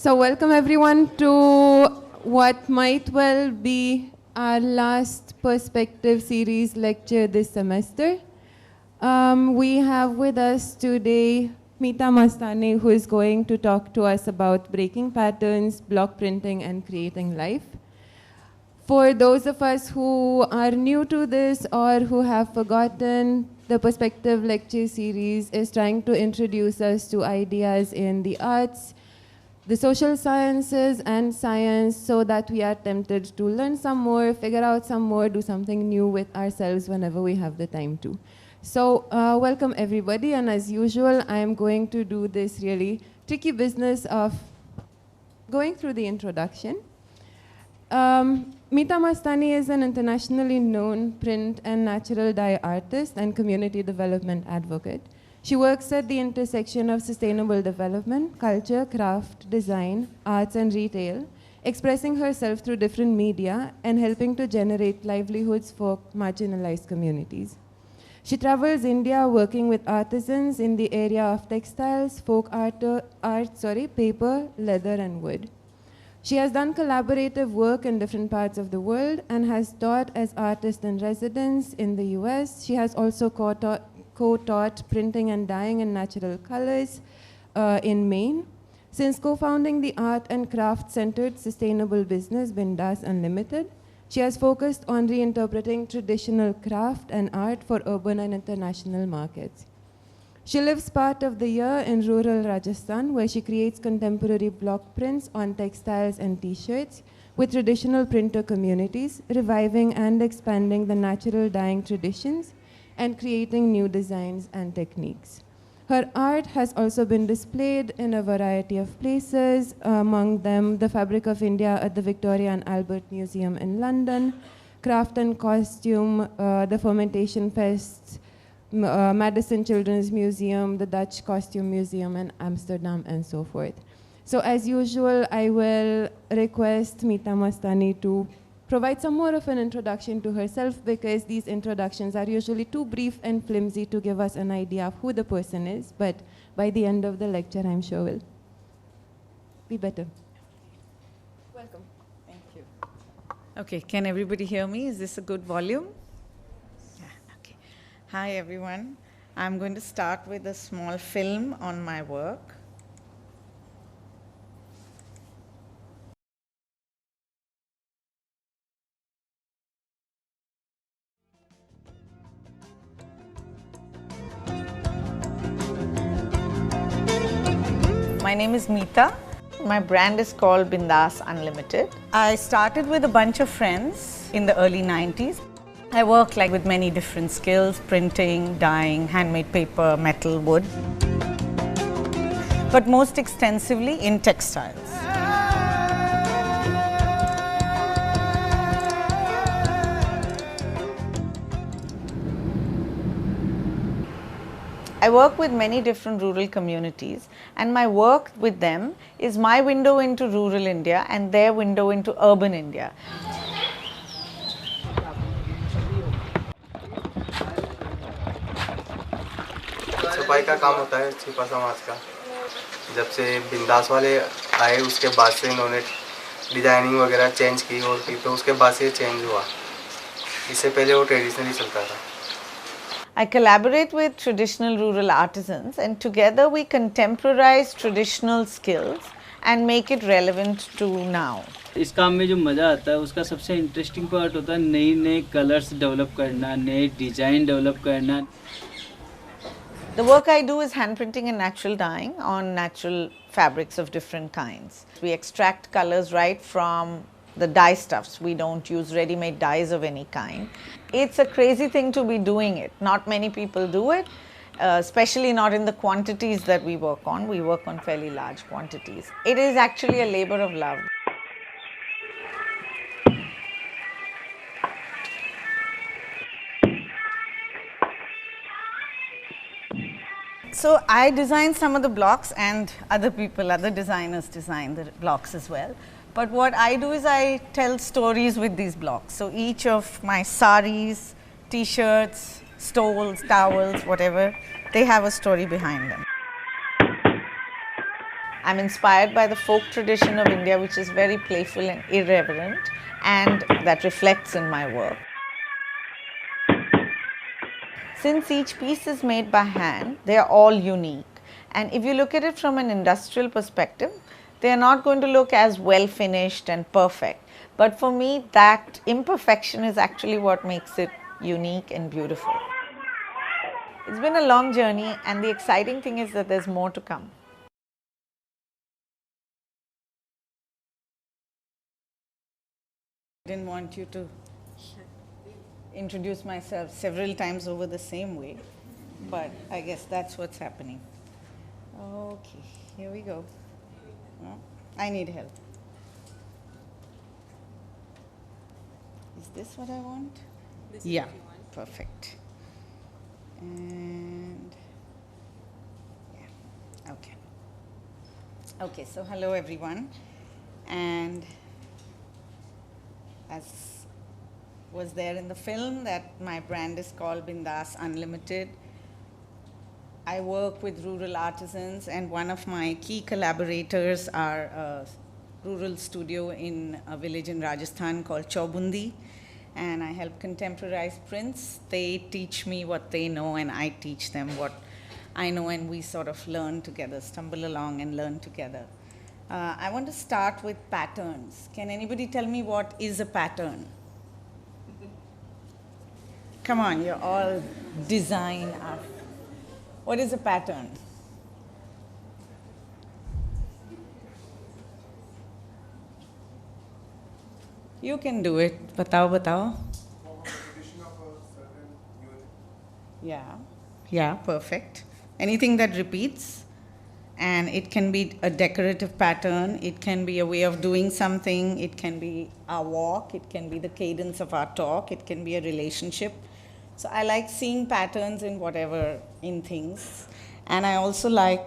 So welcome everyone to what might well be our last perspective series lecture this semester. We have with us today Meeta Mastani, who is going to talk to us about breaking patterns, block printing, and creating life. For those of us who are new to this or who have forgotten, the Perspective Lecture Series is trying to introduce us to ideas in the arts, the social sciences, and science, so that we are tempted to learn some more, figure out some more, do something new with ourselves whenever we have the time to. So welcome everybody, and as usual, I am going to do this really tricky business of going through the introduction. Meeta Mastani is an internationally known print and natural dye artist and community development advocate. She works at the intersection of sustainable development, culture, craft, design, arts, and retail, expressing herself through different media and helping to generate livelihoods for marginalized communities. She travels India working with artisans in the area of textiles, folk art, paper, leather, and wood. She has done collaborative work in different parts of the world and has taught as artist in residence in the US. She has also co-taught printing and dyeing in natural colors in Maine. Since co-founding the art and craft-centered sustainable business Bindas Unlimited, she has focused on reinterpreting traditional craft and art for urban and international markets. She lives part of the year in rural Rajasthan, where she creates contemporary block prints on textiles and t-shirts with traditional printer communities, reviving and expanding the natural dyeing traditions and creating new designs and techniques. Her art has also been displayed in a variety of places, among them the Fabric of India at the Victoria and Albert Museum in London, Craft and Costume, the Fermentation Fest, Madison Children's Museum, the Dutch Costume Museum in Amsterdam, and so forth. So as usual, I will request Meeta Mastani to provide some more of an introduction to herself, because these introductions are usually too brief and flimsy to give us an idea of who the person is, but by the end of the lecture, I'm sure will be better. Welcome. Thank you. Okay, can everybody hear me? Is this a good volume? Yeah, okay. Hi everyone. I'm going to start with a small film on my work. My name is Meeta. My brand is called Bindas Unlimited. I started with a bunch of friends in the early 90s. I work with many different skills: printing, dyeing, handmade paper, metal, wood, but most extensively in textiles. I work with many different rural communities, and my work with them is my window into rural India and their window into urban India. सफाई का काम होता है छिपा समाज का। जब से बिंदास वाले आए उसके बाद से इन्होंने डिजाइनिंग वगैरह चेंज की तो उसके बाद से चेंज हुआ। इससे पहले वो ट्रेडिशनली चलता था। I collaborate with traditional rural artisans, and together we contemporize traditional skills and make it relevant to now. इस काम में जो मज़ा आता है उसका सबसे इंटरेस्टिंग पार्ट होता है नए कलर्स डेवलप करना, नए डिज़ाइन डेवलप करना। The work I do is hand printing and natural dyeing on natural fabrics of different kinds. We extract colors right from the dye stuffs. We don't use ready-made dyes of any kind. It's a crazy thing to be doing it. Not many people do it, especially not in the quantities that we work on. We work on fairly large quantities. It is actually a labor of love. So I design some of the blocks, and other designers design the blocks as well. But what I do is I tell stories with these blocks. So each of my saris, t-shirts, stoles, towels, whatever, they have a story behind them. I'm inspired by the folk tradition of India, which is very playful and irreverent, and that reflects in my work. Since each piece is made by hand, they are all unique. And if you look at it from an industrial perspective, they are not going to look as well finished and perfect. But for me, that imperfection is actually what makes it unique and beautiful. It's been a long journey, and the exciting thing is that there's more to come. I didn't want you to introduce myself several times over the same way, but I guess that's what's happening. Okay, here we go. Oh, I need help. Is this what I want? This yeah, perfect. And yeah, okay. Okay, so hello everyone. And as was there in the film, that my brand is called Bindas Unlimited. I work with rural artisans, and one of my key collaborators are a rural studio in a village in Rajasthan called Chaubundi, and I help contemporize prints. They teach me what they know, and I teach them what I know, and we sort of learn together, stumble along and learn together. I want to start with patterns. Can anybody tell me what is a pattern? Come on, you're all design up. What is a pattern? You can do it. Batao, batao. Yeah, perfect. Anything that repeats, and it can be a decorative pattern, it can be a way of doing something, it can be our walk, it can be the cadence of our talk, it can be a relationship. So I like seeing patterns in whatever, in things, and I also like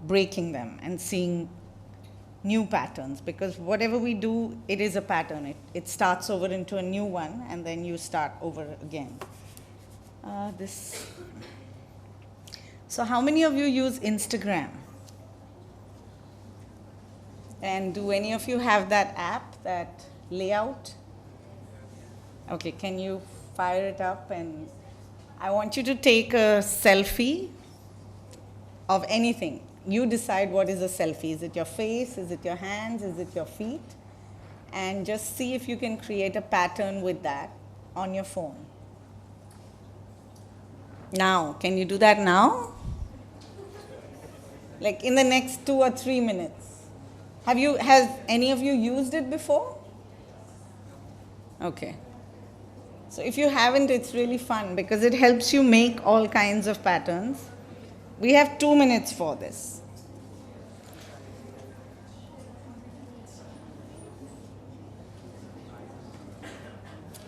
breaking them and seeing new patterns, because whatever we do, it is a pattern. It starts over into a new one, and then you start over again. So how many of you use Instagram? And do any of you have that app, that layout? Okay, can you fire it up? And I want you to take a selfie of anything. You decide what is a selfie. Is it your face? Is it your hands? Is it your feet? And just see if you can create a pattern with that on your phone. Now, can you do that now? Like in the next 2 or 3 minutes. Has any of you used it before? Okay. So if you haven't, it's really fun because it helps you make all kinds of patterns. We have 2 minutes for this.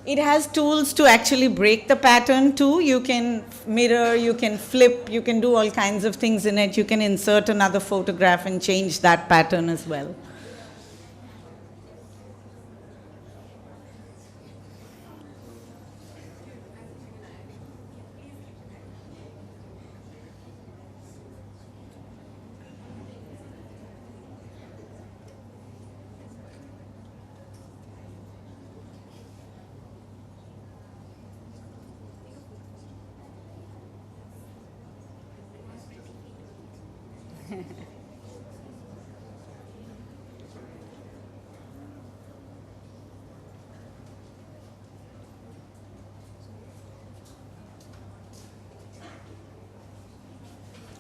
It has tools to actually break the pattern too. You can mirror, you can flip, you can do all kinds of things in it. You can insert another photograph and change that pattern as well.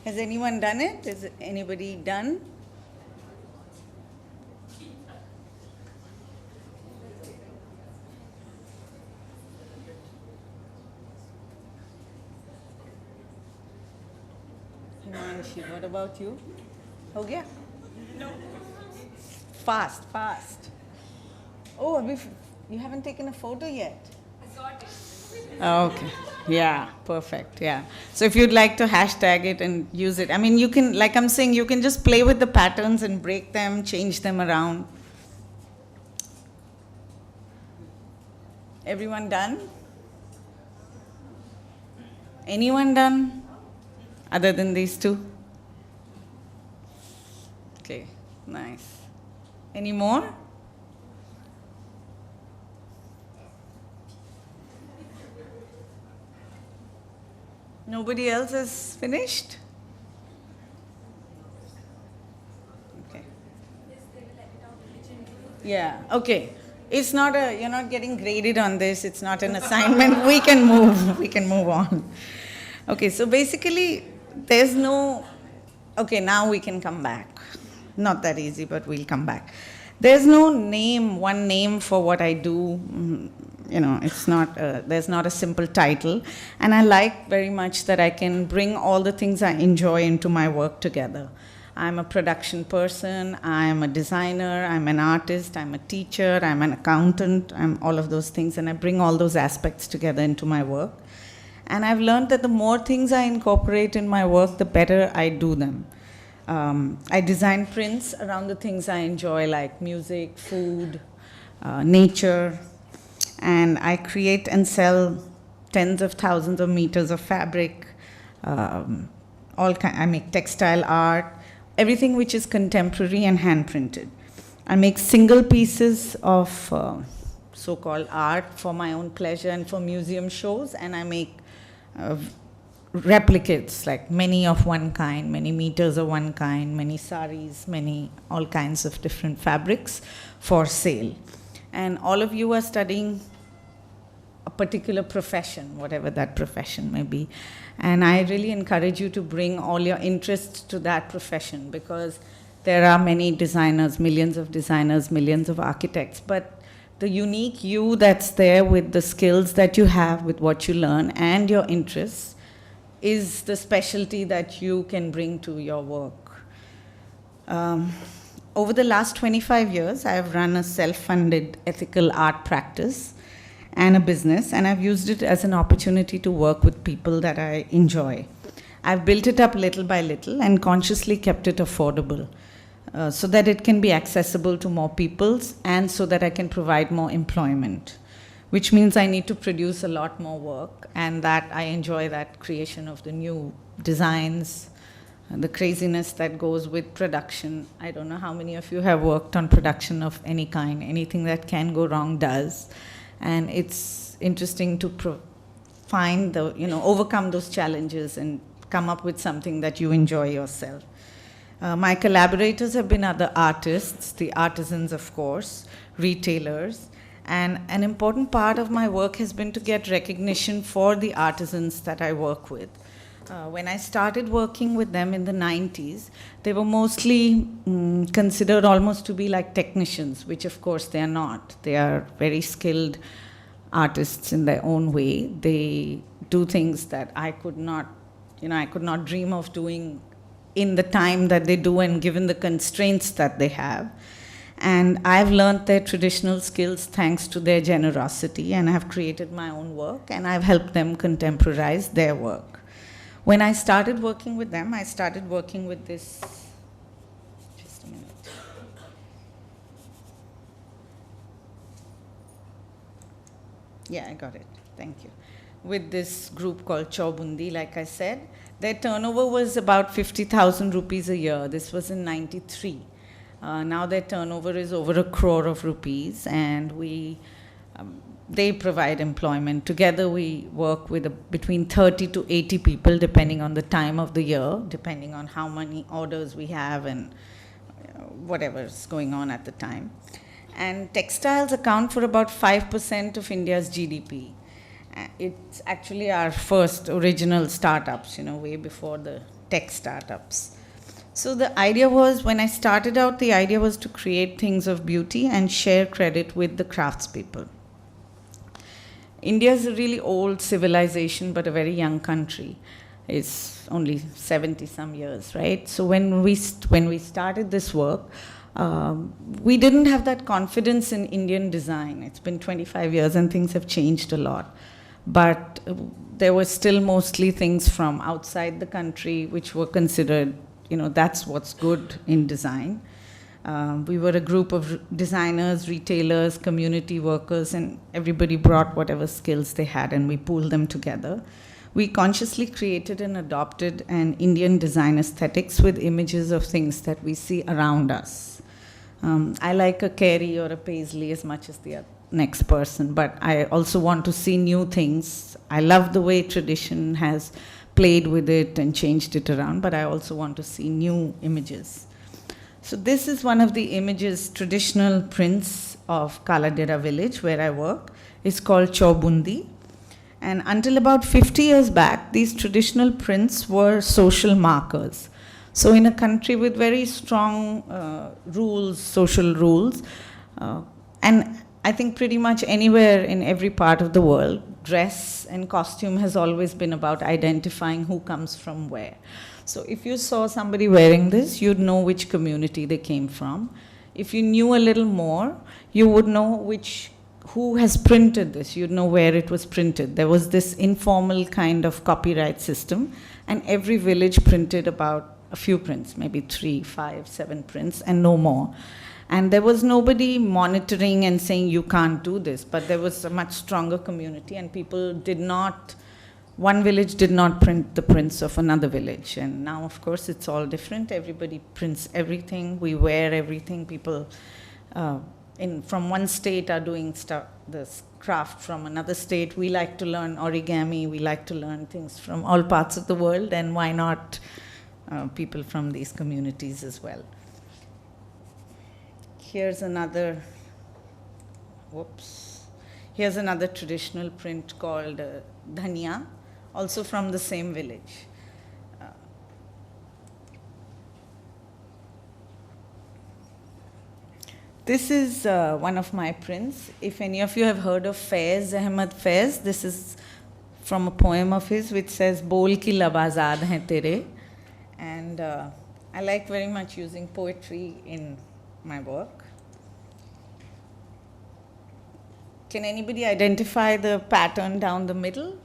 Has anyone done it? Is anybody done? Himanshi, what about you? Ho gaya? No. Fast. Oh, you haven't taken a photo yet? I got it. Okay. Yeah, perfect. Yeah. So if you'd like to hashtag it and use it, I mean, you can, like I'm saying, you can just play with the patterns and break them, change them around. Everyone done? Anyone done? Other than these two? Okay, nice. Any more? Nobody else has finished? Okay. Yeah, okay. It's not you're not getting graded on this, it's not an assignment. We can move on. Okay, so basically, there's no, okay, now we can come back. Not that easy, but we'll come back. There's no one name for what I do. It's not, there's not a simple title. And I like very much that I can bring all the things I enjoy into my work together. I'm a production person, I'm a designer, I'm an artist, I'm a teacher, I'm an accountant, I'm all of those things, and I bring all those aspects together into my work. And I've learned that the more things I incorporate in my work, the better I do them. I design prints around the things I enjoy, like music, food, nature, and I create and sell tens of thousands of meters of fabric. I make textile art, everything which is contemporary and hand printed. I make single pieces of so-called art for my own pleasure and for museum shows, and I make replicates, like many of one kind, many meters of one kind, many saris, all kinds of different fabrics for sale. And all of you are studying a particular profession, whatever that profession may be. And I really encourage you to bring all your interests to that profession, because there are many designers, millions of architects, but the unique you that's there with the skills that you have, with what you learn and your interests, is the specialty that you can bring to your work. Over the last 25 years, I have run a self-funded ethical art practice and a business, and I've used it as an opportunity to work with people that I enjoy. I've built it up little by little and consciously kept it affordable, so that it can be accessible to more people and so that I can provide more employment, which means I need to produce a lot more work, and that I enjoy that creation of the new designs, the craziness that goes with production. I don't know how many of you have worked on production of any kind. Anything that can go wrong does. And it's interesting to find overcome those challenges and come up with something that you enjoy yourself. My collaborators have been other artists, the artisans, of course, retailers, and an important part of my work has been to get recognition for the artisans that I work with. When I started working with them in the 90s, they were mostly considered almost to be like technicians, which of course they are not. They are very skilled artists in their own way. They do things that I could not dream of doing in the time that they do and given the constraints that they have. And I've learned their traditional skills thanks to their generosity, and I've created my own work, and I've helped them contemporize their work. When I started working with them, I started working with this, just a minute. Yeah, I got it, thank you. With this group called Chaubundi, like I said, their turnover was about 50,000 rupees a year. This was in 93. Now their turnover is over 1 crore of rupees, and they provide employment. Together we work with between 30 to 80 people, depending on the time of the year, depending on how many orders we have and whatever's going on at the time. And textiles account for about 5% of India's GDP. It's actually our first original startups, way before the tech startups. So the idea was, when I started out, the idea was to create things of beauty and share credit with the craftspeople. India is a really old civilization, but a very young country. It's only 70-some years, right? So when we started this work, we didn't have that confidence in Indian design. It's been 25 years and things have changed a lot. But there were still mostly things from outside the country which were considered, that's what's good in design. We were a group of designers, retailers, community workers, and everybody brought whatever skills they had, and we pooled them together. We consciously created and adopted an Indian design aesthetics with images of things that we see around us. I like a Carey or a Paisley as much as the next person, but I also want to see new things. I love the way tradition has played with it and changed it around, but I also want to see new images. So this is one of the images, traditional prints of Kaladera village where I work. It's called Chaubundi. And until about 50 years back, these traditional prints were social markers. So in a country with very strong rules, social rules, and I think pretty much anywhere in every part of the world, dress and costume has always been about identifying who comes from where. So if you saw somebody wearing this, you'd know which community they came from. If you knew a little more, you would know who has printed this. You'd know where it was printed. There was this informal kind of copyright system, and every village printed about a few prints, maybe 3, 5, 7 prints, and no more. And there was nobody monitoring and saying you can't do this, but there was a much stronger community, and people did not, one village did not print the prints of another village. And now, of course, it's all different. Everybody prints everything. We wear everything. People from one state are doing this craft from another state. We like to learn origami. We like to learn things from all parts of the world, and why not people from these communities as well. Here's another traditional print called Dhania, also from the same village. This is one of my prints. If any of you have heard of Faiz Ahmad Faiz, this is from a poem of his which says, Bol ki lab azad hain tere. And I like very much using poetry in my work. Can anybody identify the pattern down the middle?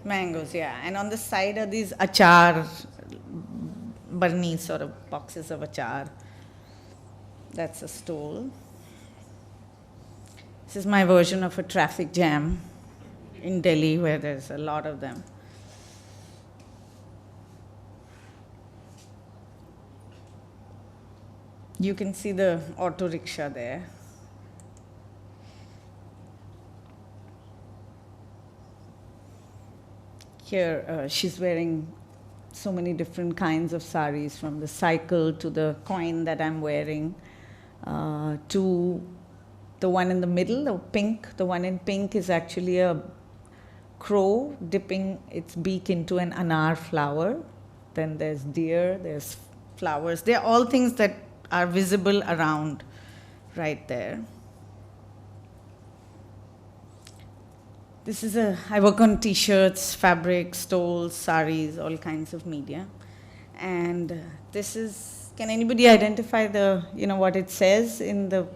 Mangoes, yeah. And on the side are these achar barnis, sort of boxes of achar. That's a stole. This is my version of a traffic jam in Delhi, where there's a lot of them. You can see the auto rickshaw there. Here, she's wearing so many different kinds of saris, from the cycle to the coin that I'm wearing, to the one in the middle, the pink. The one in pink is actually a crow dipping its beak into an anar flower. Then there's deer, there's flowers. They're all things that are visible around right there. This is I work on t-shirts, fabric, stoles, saris, all kinds of media. And this is, can anybody identify what it says in the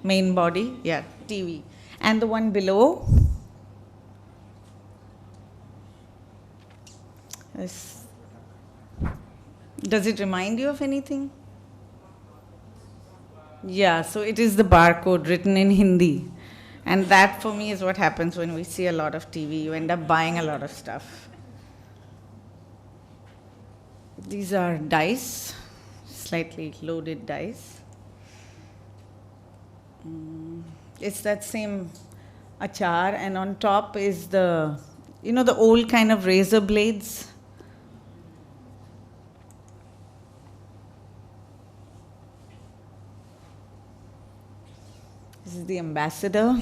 main body? Yeah, TV. And the one below? Does it remind you of anything? Yeah, so it is the barcode written in Hindi. And that, for me, is what happens when we see a lot of TV. You end up buying a lot of stuff. These are dice, slightly loaded dice. It's that same achar, and on top is the old kind of razor blades. This is the ambassador.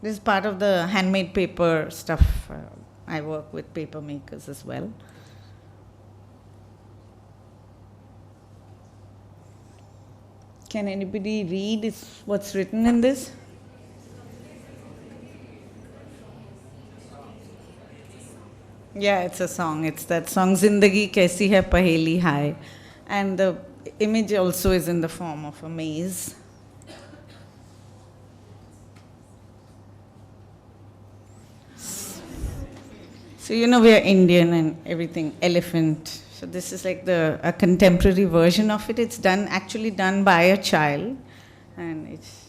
This is part of the handmade paper stuff. I work with paper makers as well. Can anybody read what's written in this? Yeah, it's a song. It's that song, Zindagi Kaisi Hai Paheli Hai. And the image also is in the form of a maze. So we are Indian and everything, elephant. So this is like a contemporary version of it. It's actually done by a child, and it's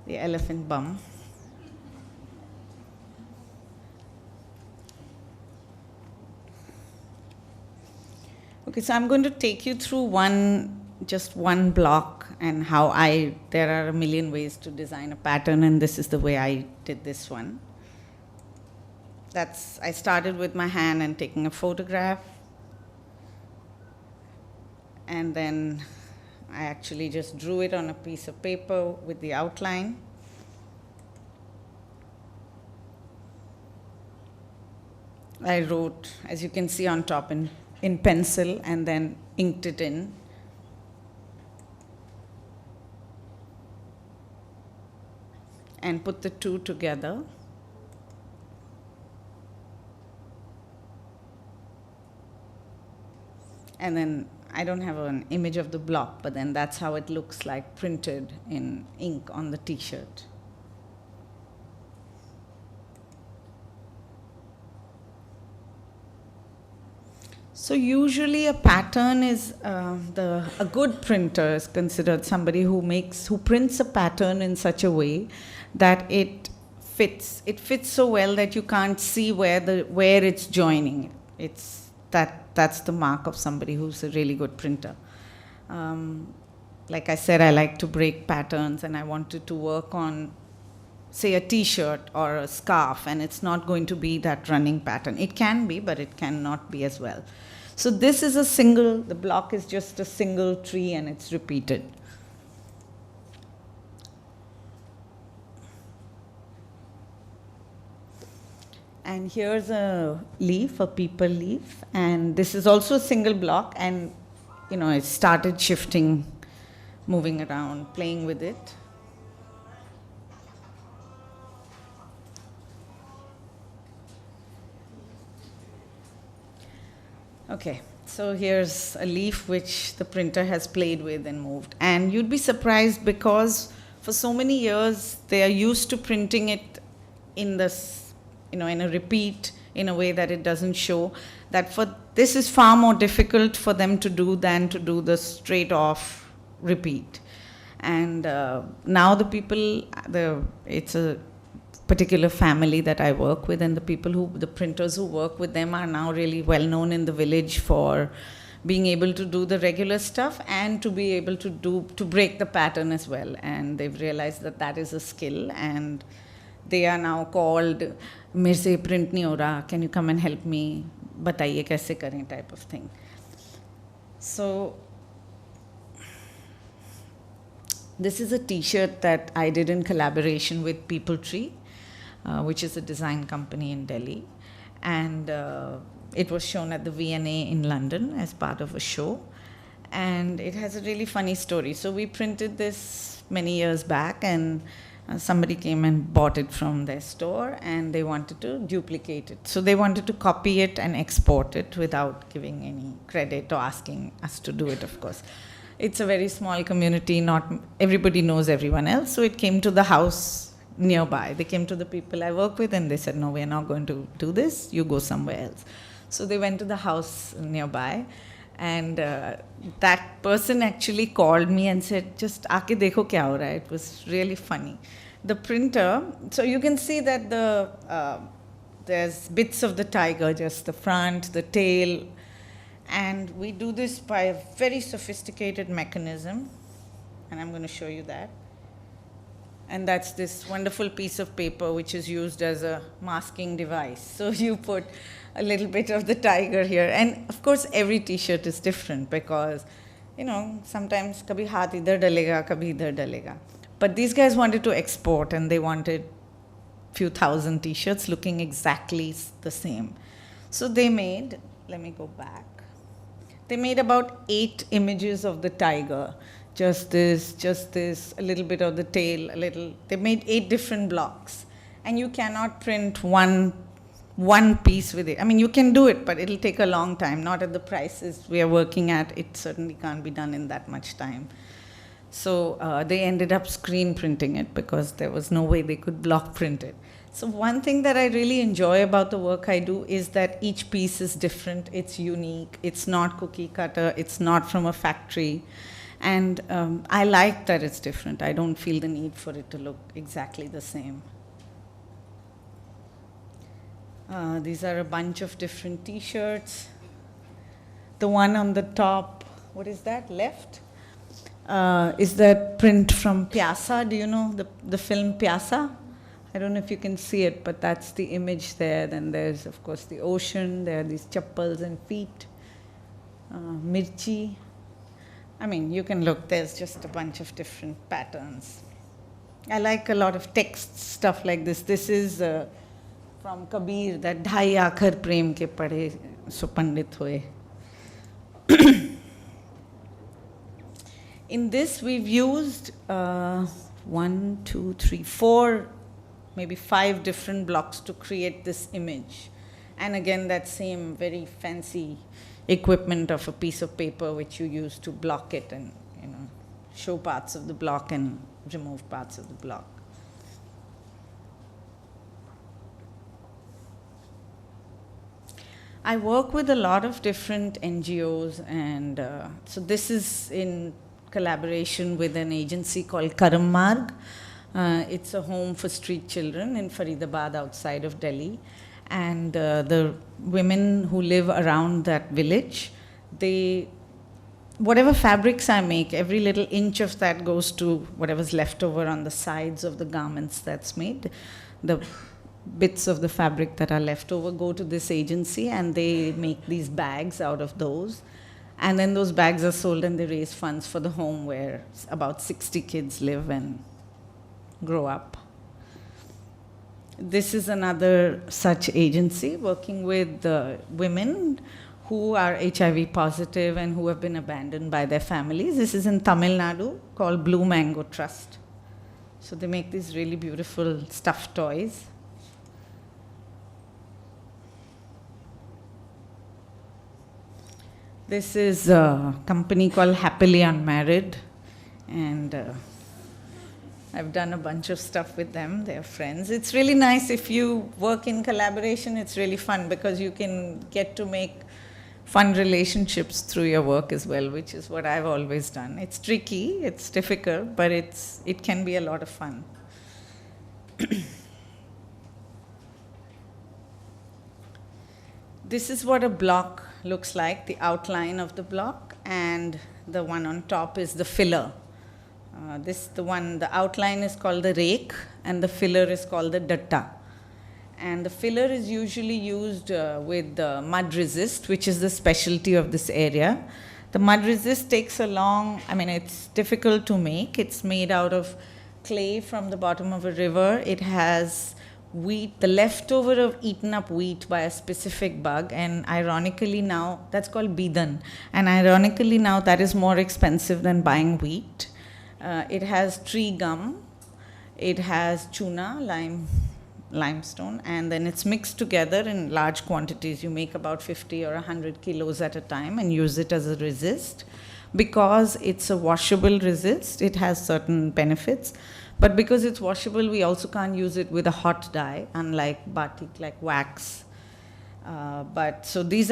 the elephant bum. Okay, so I'm going to take you through just one block and how there are a million ways to design a pattern, and this is the way I did this one. I started with my hand and taking a photograph, and then I actually just drew it on a piece of paper with the outline. I wrote, as you can see on top, in pencil, and then inked it in. And put the two together. And then I don't have an image of the block, but then that's how it looks like printed in ink on the t-shirt. So usually a pattern is, a good printer is considered somebody who prints a pattern in such a way that it fits so well that you can't see where it's joining. That's the mark of somebody who's a really good printer. Like I said, I like to break patterns, and I wanted to work on, say, a t-shirt or a scarf, and it's not going to be that running pattern. It can be, but it cannot be as well. So this is the block is just a single tree, and it's repeated. And here's a leaf, a people leaf, and this is also a single block, and it started shifting, moving around, playing with it. Okay, so here's a leaf which the printer has played with and moved. And you'd be surprised, because for so many years they are used to printing it in this, in a repeat, in a way that it doesn't show, this is far more difficult for them to do than to do the straight off repeat. And now it's a particular family that I work with, and the printers who work with them are now really well known in the village for being able to do the regular stuff and to be able to break the pattern as well. And they've realized that is a skill, and they are now called, "Mere se print nahi ho raha, can you come and help me? Bataiye kaise kare," type of thing. So this is a t-shirt that I did in collaboration with People Tree, which is a design company in Delhi. And it was shown at the V&A in London as part of a show. And it has a really funny story. So we printed this many years back, and somebody came and bought it from their store, and they wanted to duplicate it. So they wanted to copy it and export it without giving any credit or asking us to do it, of course. It's a very small community, not everybody knows everyone else, so it came to the house nearby. They came to the people I work with, and they said, "No, we're not going to do this, you go somewhere else." So they went to the house nearby, and that person actually called me and said, "Just aake dekho kya ho raha hai." It was really funny. The printer, so you can see that there's bits of the tiger, just the front, the tail, and we do this by a very sophisticated mechanism, and I'm going to show you that. And that's this wonderful piece of paper which is used as a masking device. So you put a little bit of the tiger here. And of course, every t-shirt is different, because, sometimes kabhi haath idhar dalega, kabhi idhar dalega. But these guys wanted to export, and they wanted few thousand t-shirts looking exactly the same. So they made, let me go back. They made about 8 images of the tiger. Just this, a little bit of the tail, a little. They made 8 different blocks. And you cannot print one piece with it. I mean, you can do it, but it'll take a long time. Not at the prices we are working at. It certainly can't be done in that much time. So they ended up screen printing it, because there was no way they could block print it. So one thing that I really enjoy about the work I do is that each piece is different. It's unique. It's not cookie cutter. It's not from a factory. And I like that it's different. I don't feel the need for it to look exactly the same. These are a bunch of different t-shirts. The one on the top, what is that, left? Is that print from Piazza? Do you know the film Piazza? I don't know if you can see it, but that's the image there. Then there's, of course, the ocean. There are these chappals and feet. Mirchi. I mean, you can look. There's just a bunch of different patterns. I like a lot of text stuff like this. This is from Kabir, that Dhai Aakhar Prem ke padhe so pandit hoye. In this, we've used 1, 2, 3, 4, maybe 5 different blocks to create this image. And again, that same very fancy equipment of a piece of paper which you use to block it and, you know, show parts of the block and remove parts of the block. I work with a lot of different NGOs, and so this is in collaboration with an agency called Karam Marg. It's a home for street children in Faridabad outside of Delhi. And the women who live around that village, whatever fabrics I make, every little inch of that goes to whatever's left over on the sides of the garments that's made. The bits of the fabric that are left over go to this agency, and they make these bags out of those. And then those bags are sold, and they raise funds for the home where about 60 kids live and grow up. This is another such agency working with women who are HIV positive and who have been abandoned by their families. This is in Tamil Nadu, called Blue Mango Trust. So they make these really beautiful stuffed toys. This is a company called Happily Unmarried, and I've done a bunch of stuff with them. They're friends. It's really nice if you work in collaboration. It's really fun because you can get to make fun relationships through your work as well, which is what I've always done. It's tricky, it's difficult, but it can be a lot of fun. This is what a block looks like, the outline of the block, and the one on top is the filler. The outline is called the rake, and the filler is called the datta. And the filler is usually used with mud resist, which is the specialty of this area. The mud resist takes it's difficult to make. It's made out of clay from the bottom of a river. It has wheat, the leftover of eaten up wheat by a specific bug, and ironically now, that's called bidan. And ironically now, that is more expensive than buying wheat. It has tree gum, it has chuna, limestone, and then it's mixed together in large quantities. You make about 50 or 100 kilos at a time and use it as a resist. Because it's a washable resist, it has certain benefits. But because it's washable, we also can't use it with a hot dye, unlike batik, like wax. So this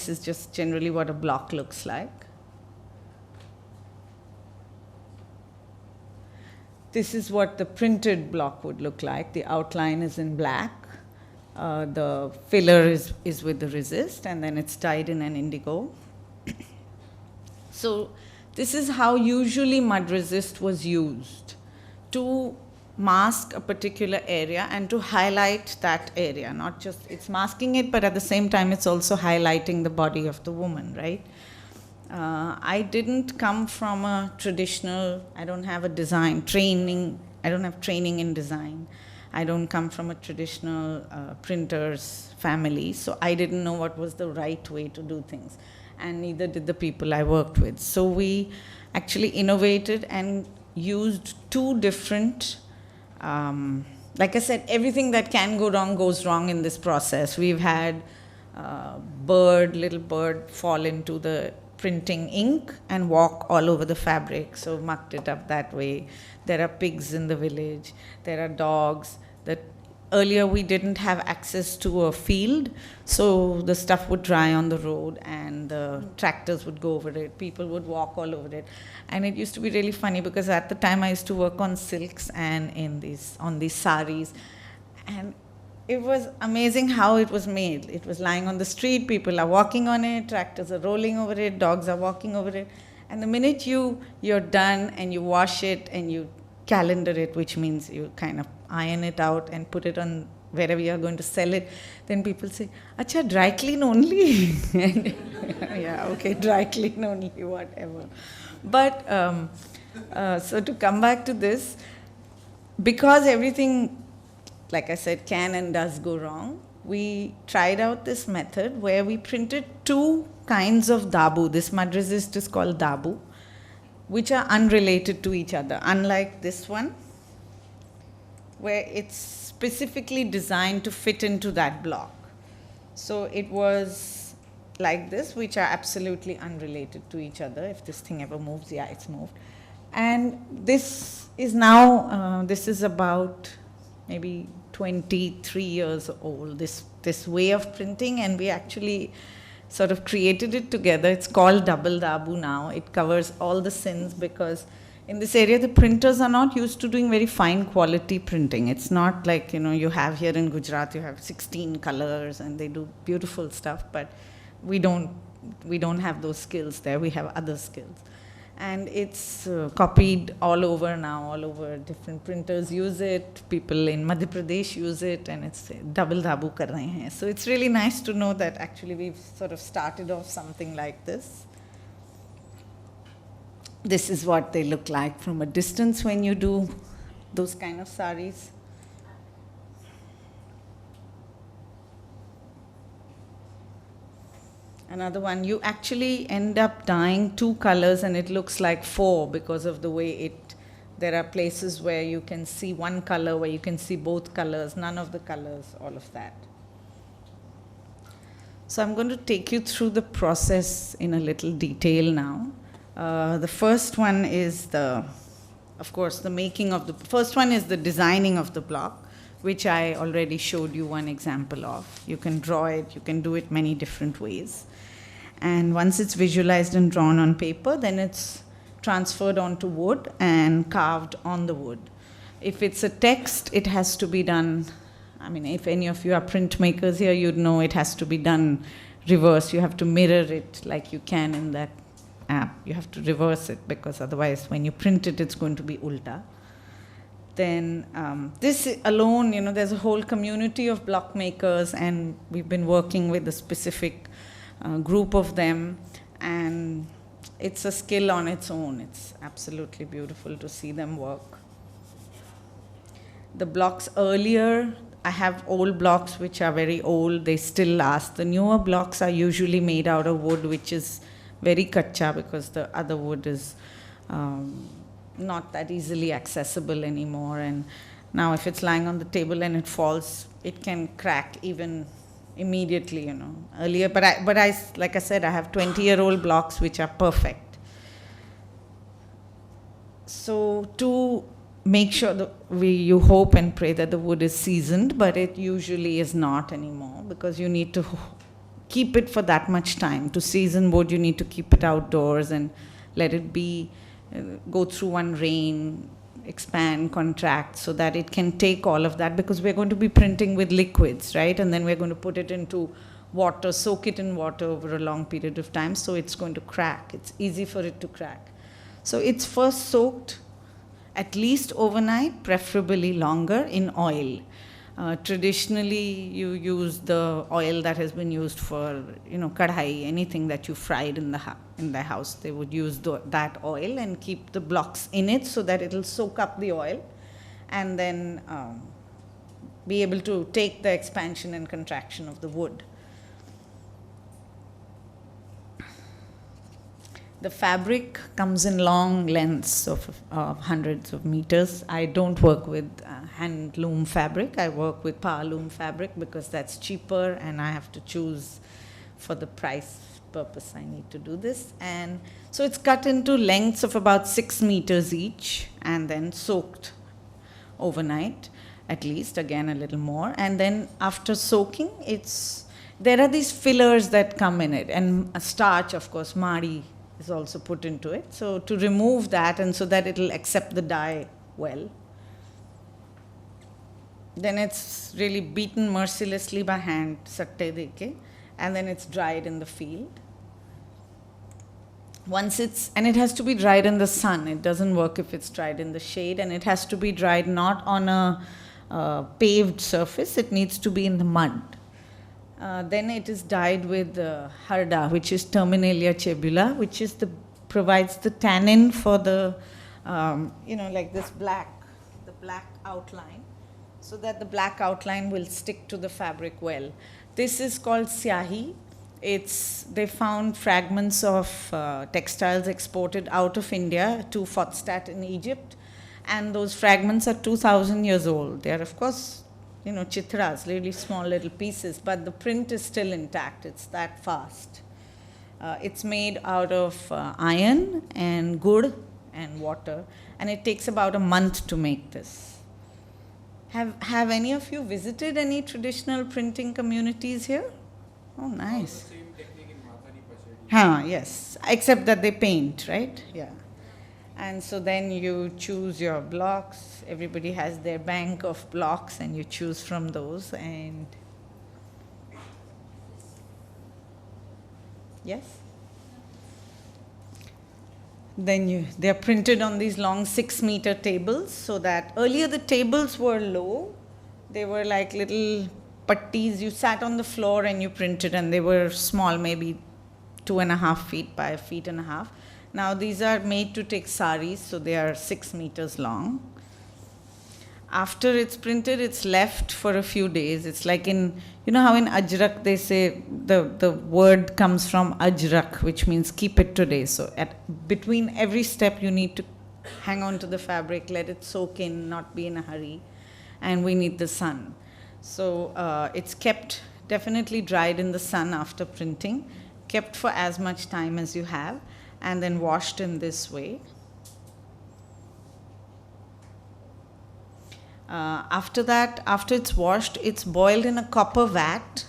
is just generally what a block looks like. This is what the printed block would look like. The outline is in black. The filler is with the resist, and then it's dyed in an indigo. So this is how usually mud resist was used, to mask a particular area and to highlight that area. Not just, it's masking it, but at the same time it's also highlighting the body of the woman, right? I didn't come from a traditional, I don't have a design training, I don't have training in design. I don't come from a traditional printer's family, so I didn't know what was the right way to do things. And neither did the people I worked with. So we actually innovated and used 2 different, like I said, everything that can go wrong goes wrong in this process. We've had little bird fall into the printing ink and walk all over the fabric, so mucked it up that way. There are pigs in the village, there are dogs. Earlier we didn't have access to a field, so the stuff would dry on the road and the tractors would go over it, people would walk all over it. And it used to be really funny because at the time I used to work on silks and on these saris, and it was amazing how it was made. It was lying on the street, people are walking on it, tractors are rolling over it, dogs are walking over it. And the minute you're done and you wash it and you calendar it, which means you kind of iron it out and put it on wherever you're going to sell it, then people say, "Acha, dry clean only." And, yeah, okay, dry clean only, whatever. But so to come back to this, because everything, like I said, can and does go wrong, we tried out this method where we printed 2 kinds of dabu. This mud resist is called dabu, which are unrelated to each other, unlike this one, where it's specifically designed to fit into that block. So it was like this, which are absolutely unrelated to each other. If this thing ever moves, yeah, it's moved. And this is now, this is about maybe 23 years old, this way of printing, and we actually sort of created it together. It's called double dabu now. It covers all the sins because in this area the printers are not used to doing very fine quality printing. It's not like, you have here in Gujarat, you have 16 colors and they do beautiful stuff, but we don't have those skills there. We have other skills. And it's copied all over now, all over. Different printers use it, people in Madhya Pradesh use it, and it's double dabu kar rahe hain. So it's really nice to know that actually we've sort of started off something like this. This is what they look like from a distance when you do those kind of saris. Another one, you actually end up dyeing 2 colors and it looks like 4 because of the way there are places where you can see 1 color, where you can see both colors, none of the colors, all of that. So I'm going to take you through the process in a little detail now. The first one is of course, the making of first one is the designing of the block, which I already showed you one example of. You can draw it, you can do it many different ways. And once it's visualized and drawn on paper, then it's transferred onto wood and carved on the wood. If it's a text, it has to be done, if any of you are printmakers here, you'd know it has to be done reverse. You have to mirror it like you can in that app. You have to reverse it because otherwise when you print it, it's going to be ulta. Then this alone, there's a whole community of block makers, and we've been working with a specific group of them, and it's a skill on its own. It's absolutely beautiful to see them work. The blocks earlier, I have old blocks which are very old, they still last. The newer blocks are usually made out of wood which is very kacha because the other wood is not that easily accessible anymore, and now if it's lying on the table and it falls, it can crack even immediately, earlier. But I, like I said, I have 20-year-old blocks which are perfect. So to make sure that you hope and pray that the wood is seasoned, but it usually is not anymore because you need to keep it for that much time. To season wood, you need to keep it outdoors and let it be, go through one rain, expand, contract, so that it can take all of that, because we're going to be printing with liquids, right? And then we're going to put it into water, soak it in water over a long period of time, so it's going to crack. It's easy for it to crack. So it's first soaked at least overnight, preferably longer, in oil. Traditionally, you use the oil that has been used for, kadhai, anything that you fried in the house. They would use that oil and keep the blocks in it so that it'll soak up the oil and then be able to take the expansion and contraction of the wood. The fabric comes in long lengths of hundreds of meters. I don't work with hand loom fabric. I work with power loom fabric because that's cheaper and I have to choose for the price purpose I need to do this. And so it's cut into lengths of about 6 meters each and then soaked overnight, at least, again a little more. And then after soaking, there are these fillers that come in it, and a starch, of course, madi, is also put into it. So to remove that and so that it will accept the dye well. Then it's really beaten mercilessly by hand, satte deke, and then it's dried in the field. And it has to be dried in the sun. It doesn't work if it's dried in the shade, and it has to be dried not on a paved surface. It needs to be in the mud. Then it is dyed with harda, which is Terminalia cebula, which is provides the tannin for the, like this the black outline, so that the black outline will stick to the fabric well. This is called syahi. They found fragments of textiles exported out of India to Photstadt in Egypt, and those fragments are 2,000 years old. They are, of course, chitras, really small little pieces, but the print is still intact. It's that fast. It's made out of iron and gur and water, and it takes about a month to make this. Have any of you visited any traditional printing communities here? Oh, nice. Yes, except that they paint, right? Yeah. And so then you choose your blocks. Everybody has their bank of blocks, and you choose from those. And yes? Then they're printed on these long 6-meter tables, so that earlier the tables were low. They were like little pattis. You sat on the floor and you printed, and they were small, maybe 2.5 feet by 1.5 feet. Now these are made to take saris, so they are 6 meters long. After it's printed, it's left for a few days. It's like how in ajrak they say the word comes from ajrak, which means keep it today. So between every step you need to hang on to the fabric, let it soak in, not be in a hurry, and we need the sun. So it's kept, definitely dried in the sun after printing, kept for as much time as you have, and then washed in this way. After that, after it's washed, it's boiled in a copper vat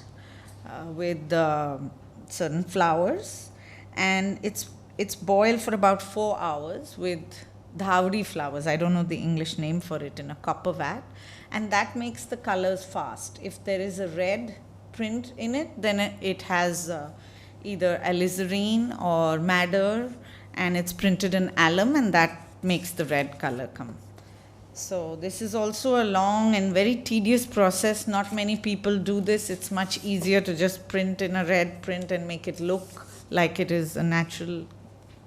with certain flours, and it's boiled for about 4 hours with dhawri flowers. I don't know the English name for it, in a copper vat, and that makes the colors fast. If there is a red print in it, then it has either alizarin or madder, and it's printed in alum, and that makes the red color come. So this is also a long and very tedious process. Not many people do this. It's much easier to just print in a red print and make it look like it is a natural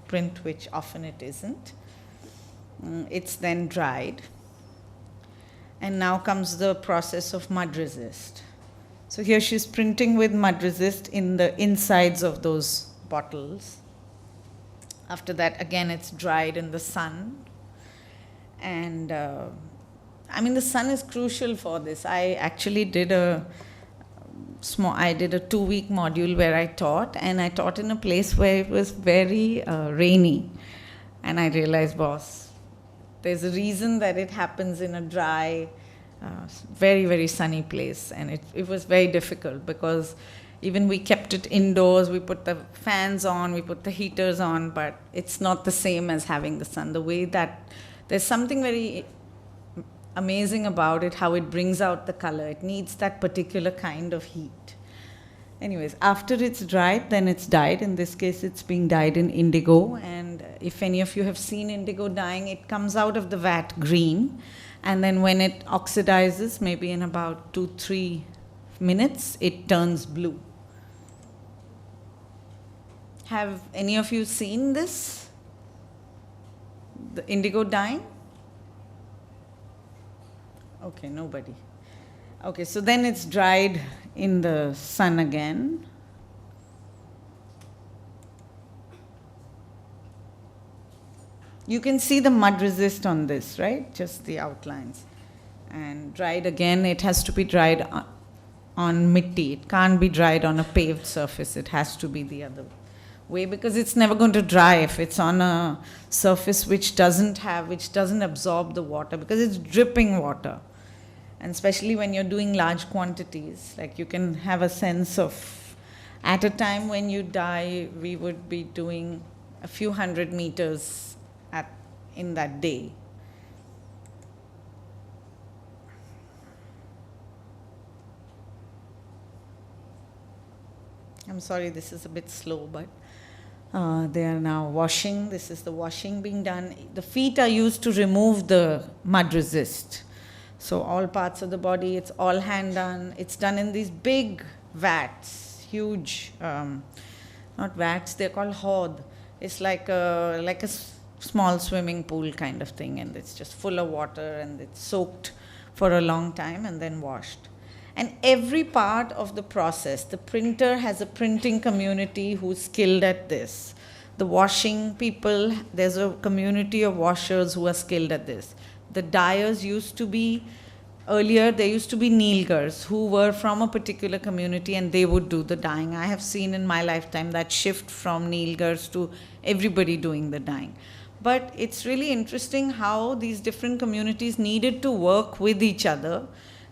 print, which often it isn't. It's then dried. And now comes the process of mud resist. So here she's printing with mud resist in the insides of those bottles. After that, again, it's dried in the sun. And the sun is crucial for this. I actually did a 2-week module where I taught, and I taught in a place where it was very rainy. And I realized, boss, there's a reason that it happens in a dry, very, very sunny place. And it was very difficult, because even we kept it indoors, we put the fans on, we put the heaters on, but it's not the same as having the sun. The way that there's something very amazing about it, how it brings out the color. It needs that particular kind of heat. Anyways, after it's dried, then it's dyed. In this case, it's being dyed in indigo. And if any of you have seen indigo dyeing, it comes out of the vat green. And then when it oxidizes, maybe in about 2-3 minutes, it turns blue. Have any of you seen this? The indigo dyeing? Okay, nobody. Okay, so then it's dried in the sun again. You can see the mud resist on this, right? Just the outlines. And dried again, it has to be dried on mitti. It can't be dried on a paved surface. It has to be the other way, because it's never going to dry if it's on a surface which doesn't absorb the water, because it's dripping water. And especially when you're doing large quantities, like you can have a sense of, at a time when you dye, we would be doing a few 100 meters in that day. I'm sorry, this is a bit slow, but they are now washing. This is the washing being done. The feet are used to remove the mud resist. So all parts of the body, it's all hand done. It's done in these big vats, huge, not vats, they're called hod. It's like a small swimming pool kind of thing, and it's just full of water, and it's soaked for a long time and then washed. And every part of the process, the printer has a printing community who's skilled at this. The washing people, there's a community of washers who are skilled at this. The dyers used to be, earlier there used to be neilgars who were from a particular community, and they would do the dyeing. I have seen in my lifetime that shift from neilgars to everybody doing the dyeing. But it's really interesting how these different communities needed to work with each other.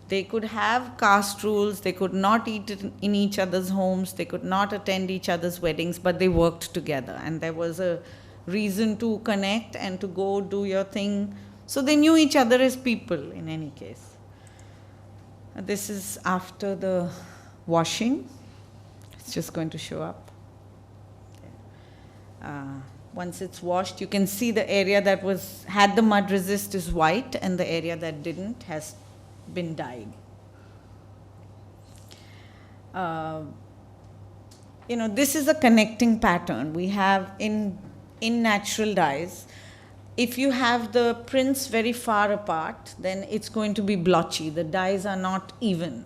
They could have caste rules, they could not eat in each other's homes, they could not attend each other's weddings, but they worked together. And there was a reason to connect and to go do your thing. So they knew each other as people in any case. This is after the washing. It's just going to show up. Once it's washed, you can see the area that had the mud resist is white, and the area that didn't has been dyed. This is a connecting pattern we have in natural dyes. If you have the prints very far apart, then it's going to be blotchy. The dyes are not even.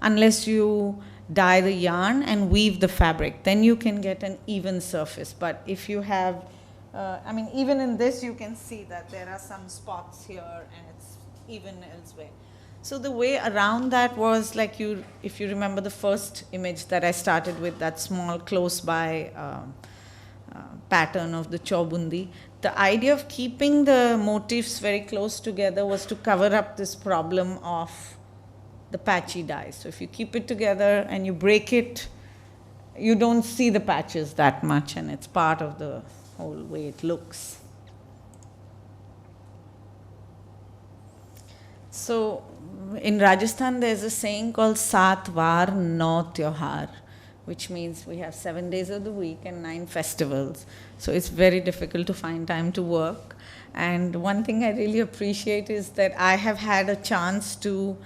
Unless you dye the yarn and weave the fabric, then you can get an even surface. But if you have, even in this you can see that there are some spots here and it's even elsewhere. So the way around that was like if you remember the first image that I started with, that small close by pattern of the chaubundi. The idea of keeping the motifs very close together was to cover up this problem of the patchy dye. So if you keep it together and you break it, you don't see the patches that much, and it's part of the whole way it looks. So in Rajasthan there's a saying called Saat Var No Tyohar, which means we have 7 days of the week and 9 festivals. So it's very difficult to find time to work. And one thing I really appreciate is that I have had a chance to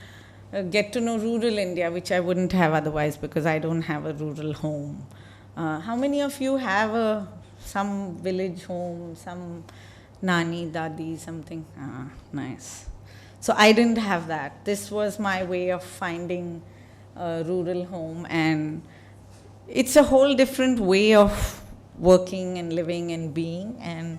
get to know rural India, which I wouldn't have otherwise because I don't have a rural home. How many of you have some village home, some nani, dadi, something? Nice. So I didn't have that. This was my way of finding a rural home, and it's a whole different way of working and living and being, and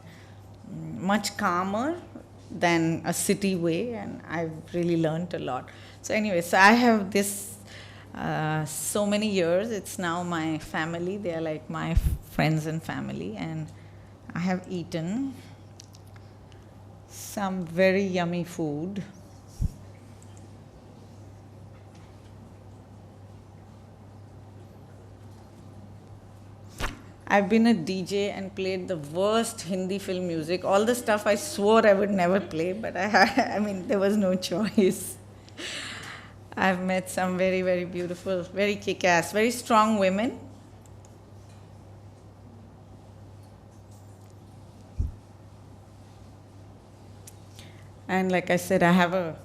much calmer than a city way, and I've really learned a lot. So anyway, so I have this so many years. It's now my family. They are like my friends and family, and I have eaten some very yummy food. I've been a DJ and played the worst Hindi film music. All the stuff I swore I would never play, but there was no choice. I've met some very, very beautiful, very kick-ass, very strong women. And like I said, I have a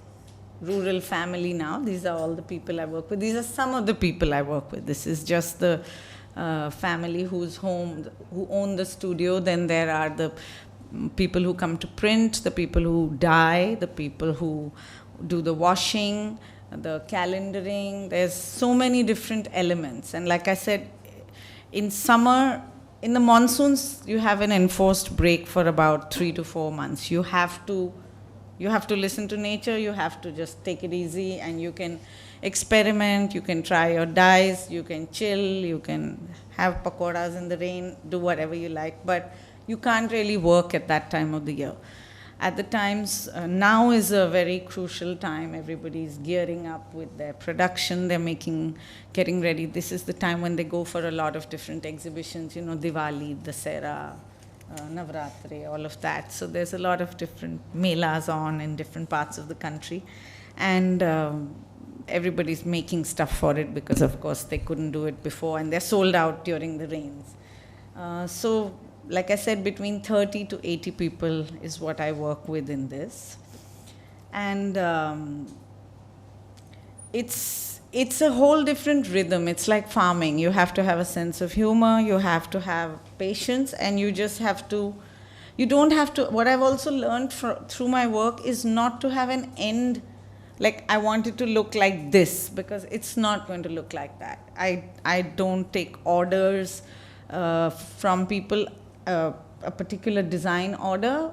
rural family now. These are all the people I work with. These are some of the people I work with. This is just the family who own the studio. Then there are the people who come to print, the people who dye, the people who do the washing, the calendaring. There's so many different elements. And like I said, in summer, in the monsoons, you have an enforced break for about 3 to 4 months. You have to listen to nature, you have to just take it easy, and you can experiment, you can try your dyes, you can chill, you can have pakoras in the rain, do whatever you like, but you can't really work at that time of the year. At the times, now is a very crucial time. Everybody's gearing up with their production, they're getting ready. This is the time when they go for a lot of different exhibitions, Diwali, Dasera, Navratri, all of that. So there's a lot of different melas on in different parts of the country. And everybody's making stuff for it because, of course, they couldn't do it before, and they're sold out during the rains. So, like I said, between 30 to 80 people is what I work with in this. And it's a whole different rhythm. It's like farming. You have to have a sense of humor, you have to have patience, and you just have to, you don't have to, what I've also learned through my work is not to have an end, like I want it to look like this, because it's not going to look like that. I don't take orders from people, a particular design order,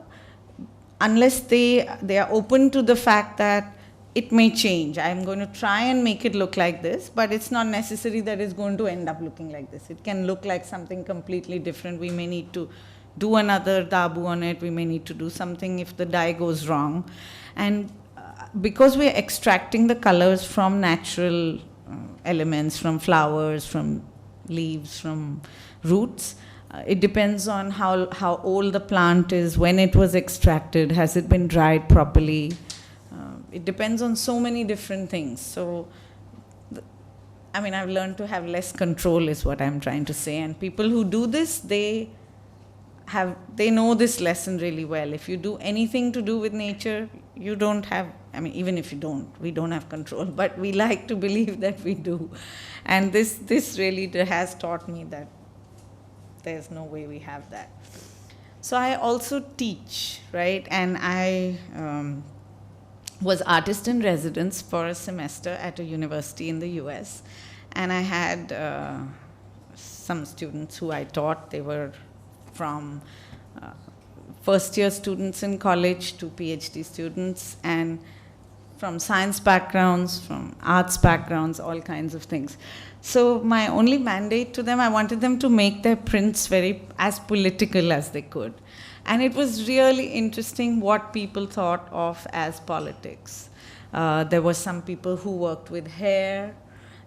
unless they are open to the fact that it may change. I'm going to try and make it look like this, but it's not necessary that it's going to end up looking like this. It can look like something completely different. We may need to do another dabu on it. We may need to do something if the dye goes wrong. And because we're extracting the colors from natural elements, from flowers, from leaves, from roots, it depends on how old the plant is, when it was extracted, has it been dried properly. It depends on so many different things. So, I've learned to have less control is what I'm trying to say. And people who do this, they know this lesson really well. If you do anything to do with nature, you don't have, even if you don't, we don't have control, but we like to believe that we do. And this really has taught me that there's no way we have that. So I also teach, right? And I was artist in residence for a semester at a university in the US. And I had some students who I taught. They were from first year students in college to PhD students, and from science backgrounds, from arts backgrounds, all kinds of things. So my only mandate to them, I wanted them to make their prints as political as they could. And it was really interesting what people thought of as politics. There were some people who worked with hair.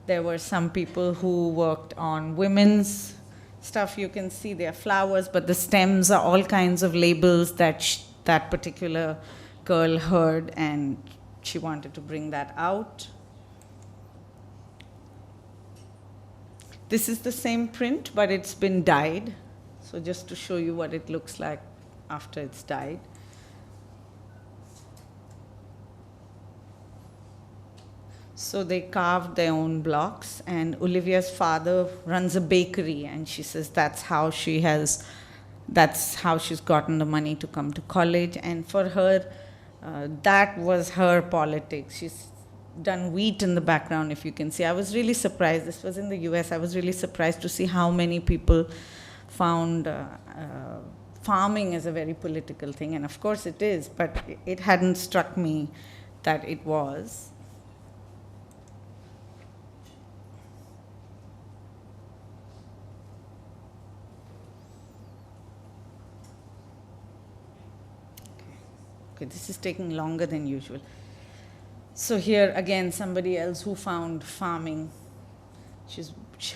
There were some people who worked on women's stuff. You can see there are flowers, but the stems are all kinds of labels that that particular girl heard, and she wanted to bring that out. This is the same print, but it's been dyed. So just to show you what it looks like after it's dyed. So they carved their own blocks, and Olivia's father runs a bakery, and she says that's how she's gotten the money to come to college. And for her, that was her politics. She's done wheat in the background, if you can see. I was really surprised. This was in the US. I was really surprised to see how many people found farming as a very political thing. And of course it is, but it hadn't struck me that it was. Okay, this is taking longer than usual. So here again, somebody else who found farming.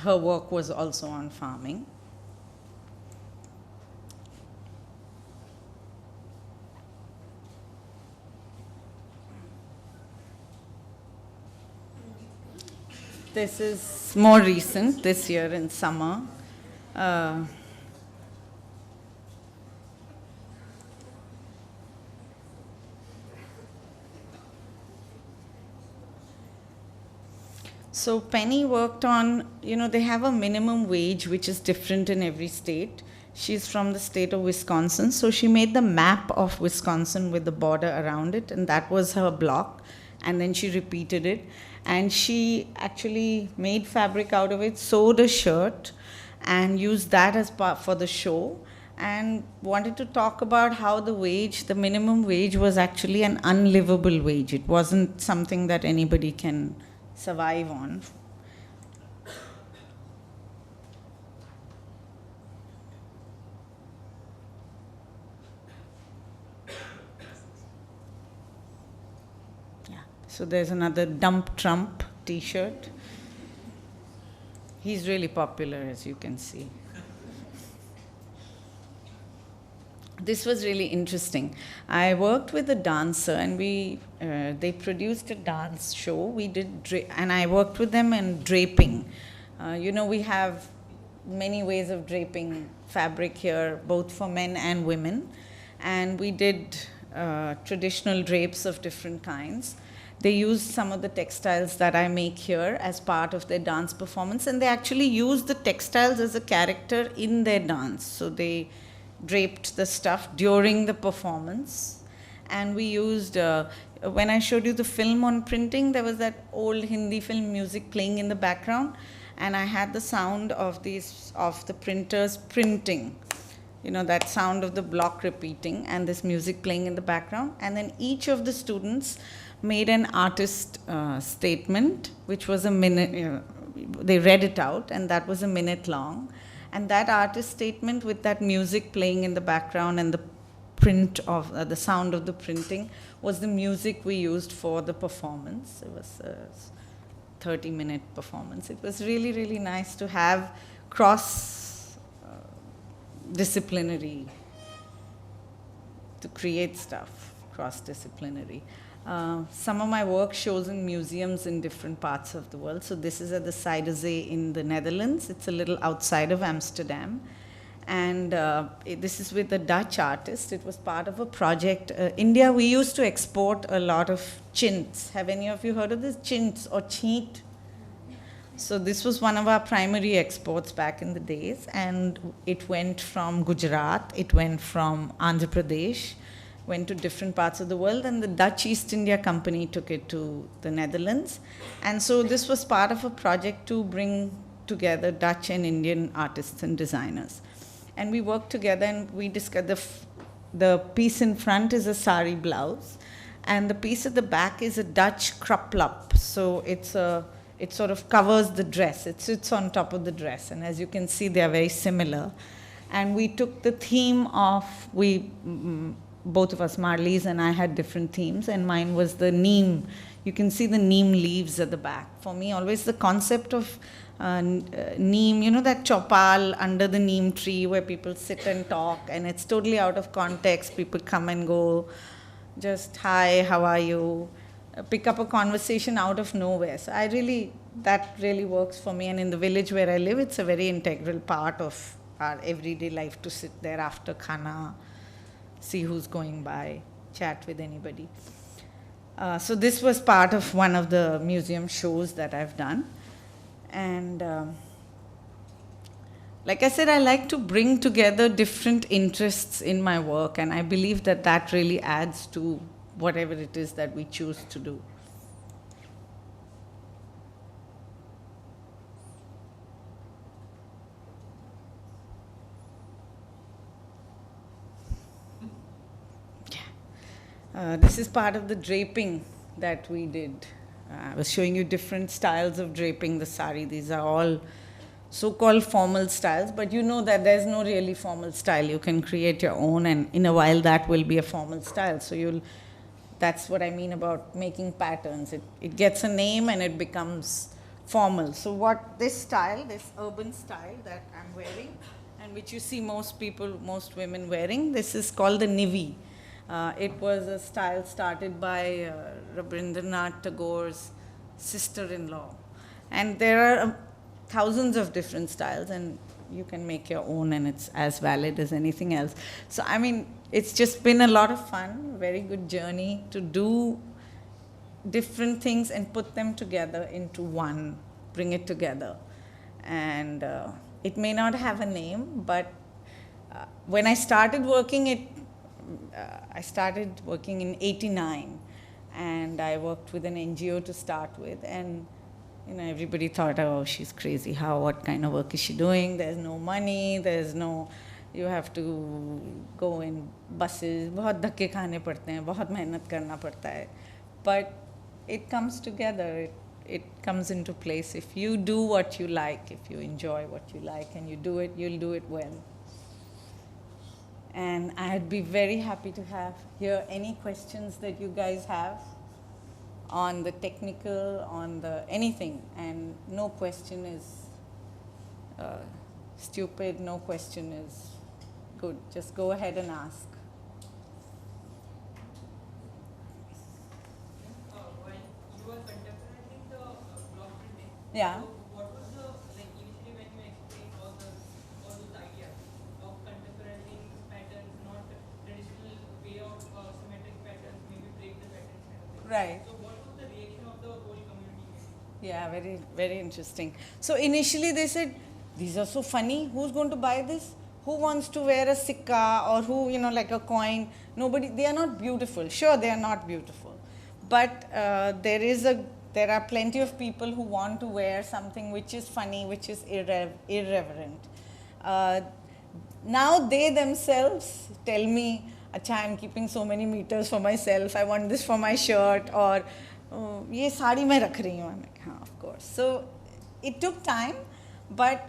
Her work was also on farming. This is more recent, this year in summer. So Penny worked on, they have a minimum wage which is different in every state. She's from the state of Wisconsin, so she made the map of Wisconsin with the border around it, and that was her block. And then she repeated it, and she actually made fabric out of it, sewed a shirt, and used that as part for the show, and wanted to talk about how the minimum wage was actually an unlivable wage. It wasn't something that anybody can survive on. Yeah. So there's another Dump Trump t-shirt. He's really popular, as you can see. this was really interesting. I worked with a dancer, and they produced a dance show. We did, and I worked with them in draping. We have many ways of draping fabric here, both for men and women. And we did traditional drapes of different kinds. They used some of the textiles that I make here as part of their dance performance, and they actually used the textiles as a character in their dance. So they draped the stuff during the performance. And we used, when I showed you the film on printing, there was that old Hindi film music playing in the background, and I had the sound of the printers printing, that sound of the block repeating and this music playing in the background. And then each of the students made an artist statement, which was a minute. They read it out, and that was a minute long. And that artist statement, with that music playing in the background and the print of the sound of the printing, was the music we used for the performance. It was a 30-minute performance. It was really, really nice to have cross-disciplinary, to create stuff cross-disciplinary. Some of my work shows in museums in different parts of the world. So this is at the Zuiderzee in the Netherlands. It's a little outside of Amsterdam. And this is with a Dutch artist. It was part of a project. India, we used to export a lot of chintz. Have any of you heard of this? Chintz or cheat? So this was one of our primary exports back in the days. And it went from Gujarat, it went from Andhra Pradesh, went to different parts of the world, and the Dutch East India Company took it to the Netherlands. And so this was part of a project to bring together Dutch and Indian artists and designers. And we worked together, and we discussed the piece in front is a sari blouse, and the piece at the back is a Dutch kraplup. So it sort of covers the dress. It sits on top of the dress, and as you can see, they are very similar. And we took the theme of, both of us, Marlies and I, had different themes, and mine was the neem. You can see the neem leaves at the back. For me, always the concept of neem, that chopal under the neem tree where people sit and talk, and it's totally out of context. People come and go, just hi, how are you? Pick up a conversation out of nowhere. So that really works for me. And in the village where I live, it's a very integral part of our everyday life to sit there after khana, see who's going by, chat with anybody. So this was part of one of the museum shows that I've done. And like I said, I like to bring together different interests in my work, and I believe that that really adds to whatever it is that we choose to do. This is part of the draping that we did. I was showing you different styles of draping the sari. These are all so-called formal styles, but you know that there's no really formal style. You can create your own, and in a while that will be a formal style. So that's what I mean about making patterns. It gets a name and it becomes formal. So what this style, this urban style that I'm wearing, and which you see most women wearing, this is called the nivi. It was a style started by Rabindranath Tagore's sister-in-law. And there are thousands of different styles, and you can make your own, and it's as valid as anything else. So, I mean, it's just been a lot of fun, very good journey to do different things and put them together into one, bring it together. And it may not have a name, but when I started working, I started working in '89, and I worked with an NGO to start with, and everybody thought, oh, she's crazy. What kind of work is she doing? There's no money, you have to go in buses, बहुत धक्के खाने पड़ते हैं, बहुत मेहनत करना पड़ता है. But it comes together, it comes into place. If you do what you like, if you enjoy what you like and you do it, you'll do it well. And I'd be very happy to hear any questions that you guys have on the technical, on the anything. And no question is stupid, no question is good. Just go ahead and ask. Yeah. What was the, like initially when you explained all those ideas of contemporary patterns, not the traditional way of symmetric patterns, maybe break the patterns kind of thing. Right. So what was the reaction of the whole community? Yeah, very, very interesting. So initially they said, these are so funny, who's going to buy this? Who wants to wear a sikka or who, like a coin? Nobody, they are not beautiful. Sure, they are not beautiful. But there are plenty of people who want to wear something which is funny, which is irreverent. Now they themselves tell me, Acha, I'm keeping so many meters for myself, I want this for my shirt, or ये साड़ी मैं रख रही हूँ. हाँ, of course. So it took time, but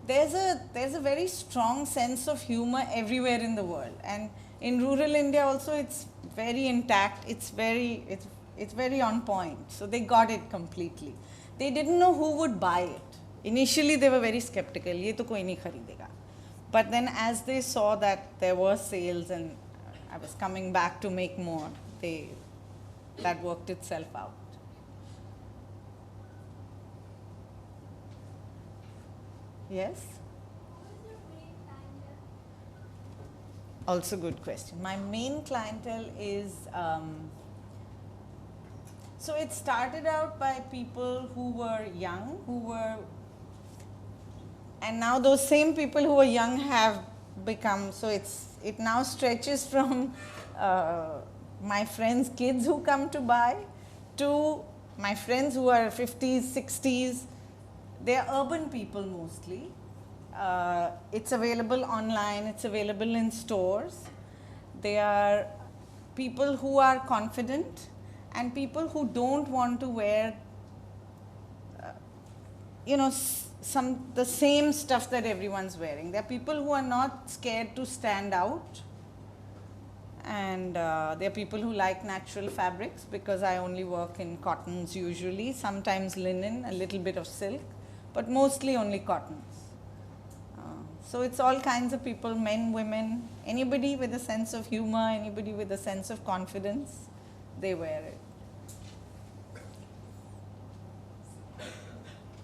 there's a very strong sense of humor everywhere in the world, and in rural India also it's very intact. It's very on point. So they got it completely. They didn't know who would buy it. Initially they were very skeptical. ये तो कोई नहीं खरीदेगा. But then as they saw that there were sales and I was coming back to make more, that worked itself out. Yes? Also good question. My main clientele is, so it started out by people who were young, and now those same people who were young have become, so it now stretches from my friends' kids who come to buy to my friends who are 50s, 60s. They are urban people mostly. It's available online, it's available in stores. They are people who are confident and people who don't want to wear the same stuff that everyone's wearing. There are people who are not scared to stand out, and there are people who like natural fabrics, because I only work in cottons usually, sometimes linen, a little bit of silk, but mostly only cottons. So it's all kinds of people, men, women, anybody with a sense of humor, anybody with a sense of confidence, they wear it.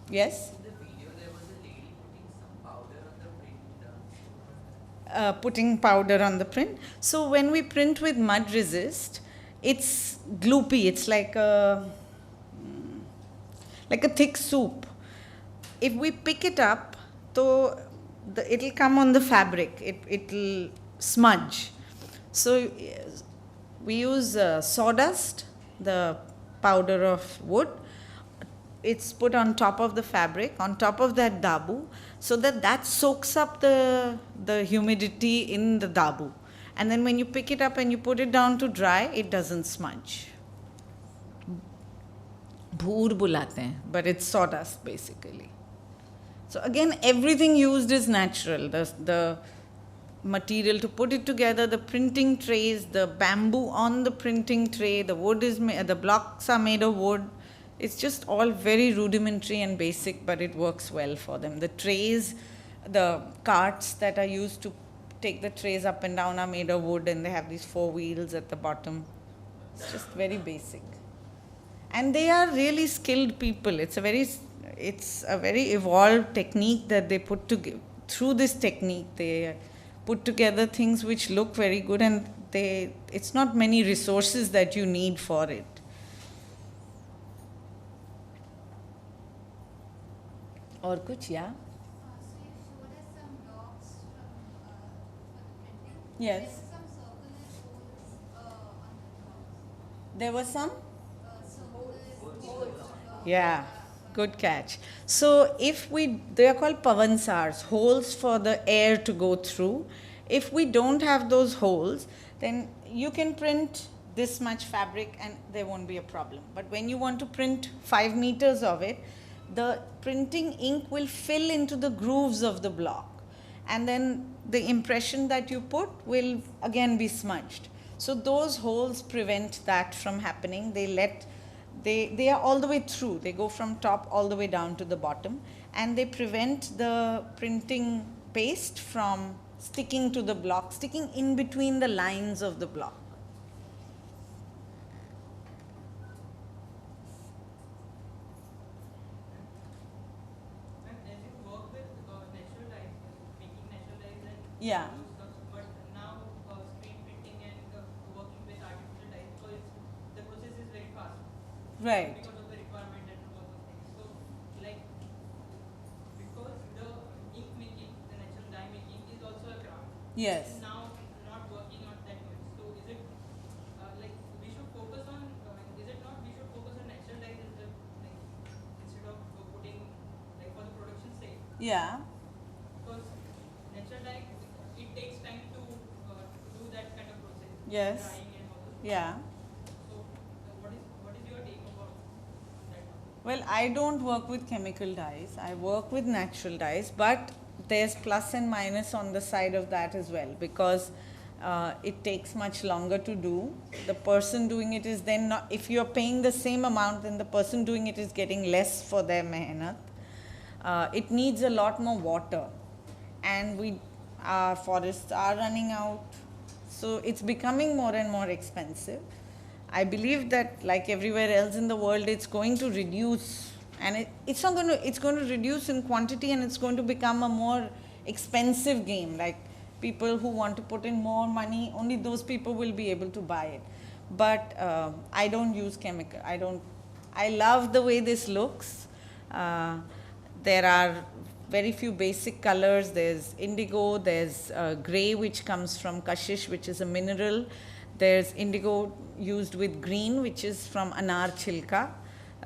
Yes? In the video, there was a lady putting some powder on the print. Putting powder on the print. So when we print with mud resist, it's gloopy. It's like a thick soup. If we pick it up, so it'll come on the fabric. It'll smudge. So we use sawdust, the powder of wood. It's put on top of the fabric, on top of that dabu, so that soaks up the humidity in the dabu. And then when you pick it up and you put it down to dry, it doesn't smudge. Bhoor bulate hain, but it's sawdust basically. So again, everything used is natural. The material to put it together, the printing trays, the bamboo on the printing tray, the blocks are made of wood. It's just all very rudimentary and basic, but it works well for them. The trays, the carts that are used to take the trays up and down are made of wood, and they have these 4 wheels at the bottom. It's just very basic. And they are really skilled people. It's a very evolved technique that they put together. Through this technique, they put together things which look very good, and it's not many resources that you need for it. Or kuch, yeah? So you showed us some blocks for the printing. Yes. There were some circular holes There were some? holes. Yeah, good catch. So they are called pavansars, holes for the air to go through. If we don't have those holes, then you can print this much fabric and there won't be a problem. But when you want to print 5 meters of it, the printing ink will fill into the grooves of the block, and then the impression that you put will again be smudged. So those holes prevent that from happening. They are all the way through. They go from top all the way down to the bottom, and they prevent the printing paste from sticking to the block, sticking in between the lines of the block. Yeah. But now screen printing and working with artificial dyes, because the process is very fast. Right. Because of the requirement and all those things. So, like, because the ink making, the natural dye making is also a craft. Yes. It's now not working on that much. So, is it like we should focus on? Is it not we should focus on natural dyes instead, like instead of putting like for the production sake? Yeah. Because natural dye it takes time to do that kind of process. Yes. Dyeing and all those. Yeah. So, what is your take about that? Well, I don't work with chemical dyes. I work with natural dyes, but there's plus and minus on the side of that as well, because it takes much longer to do. The person doing it is then not, if you're paying the same amount, then the person doing it is getting less for their mehnat. It needs a lot more water, and our forests are running out, so it's becoming more and more expensive. I believe that, like everywhere else in the world, it's going to reduce, and it's going to reduce in quantity, and it's going to become a more expensive game. Like, people who want to put in more money, only those people will be able to buy it. But I don't use chemical. I love the way this looks. There are very few basic colors. There's indigo, there's grey, which comes from kashish, which is a mineral. There's indigo used with green, which is from anar chilka,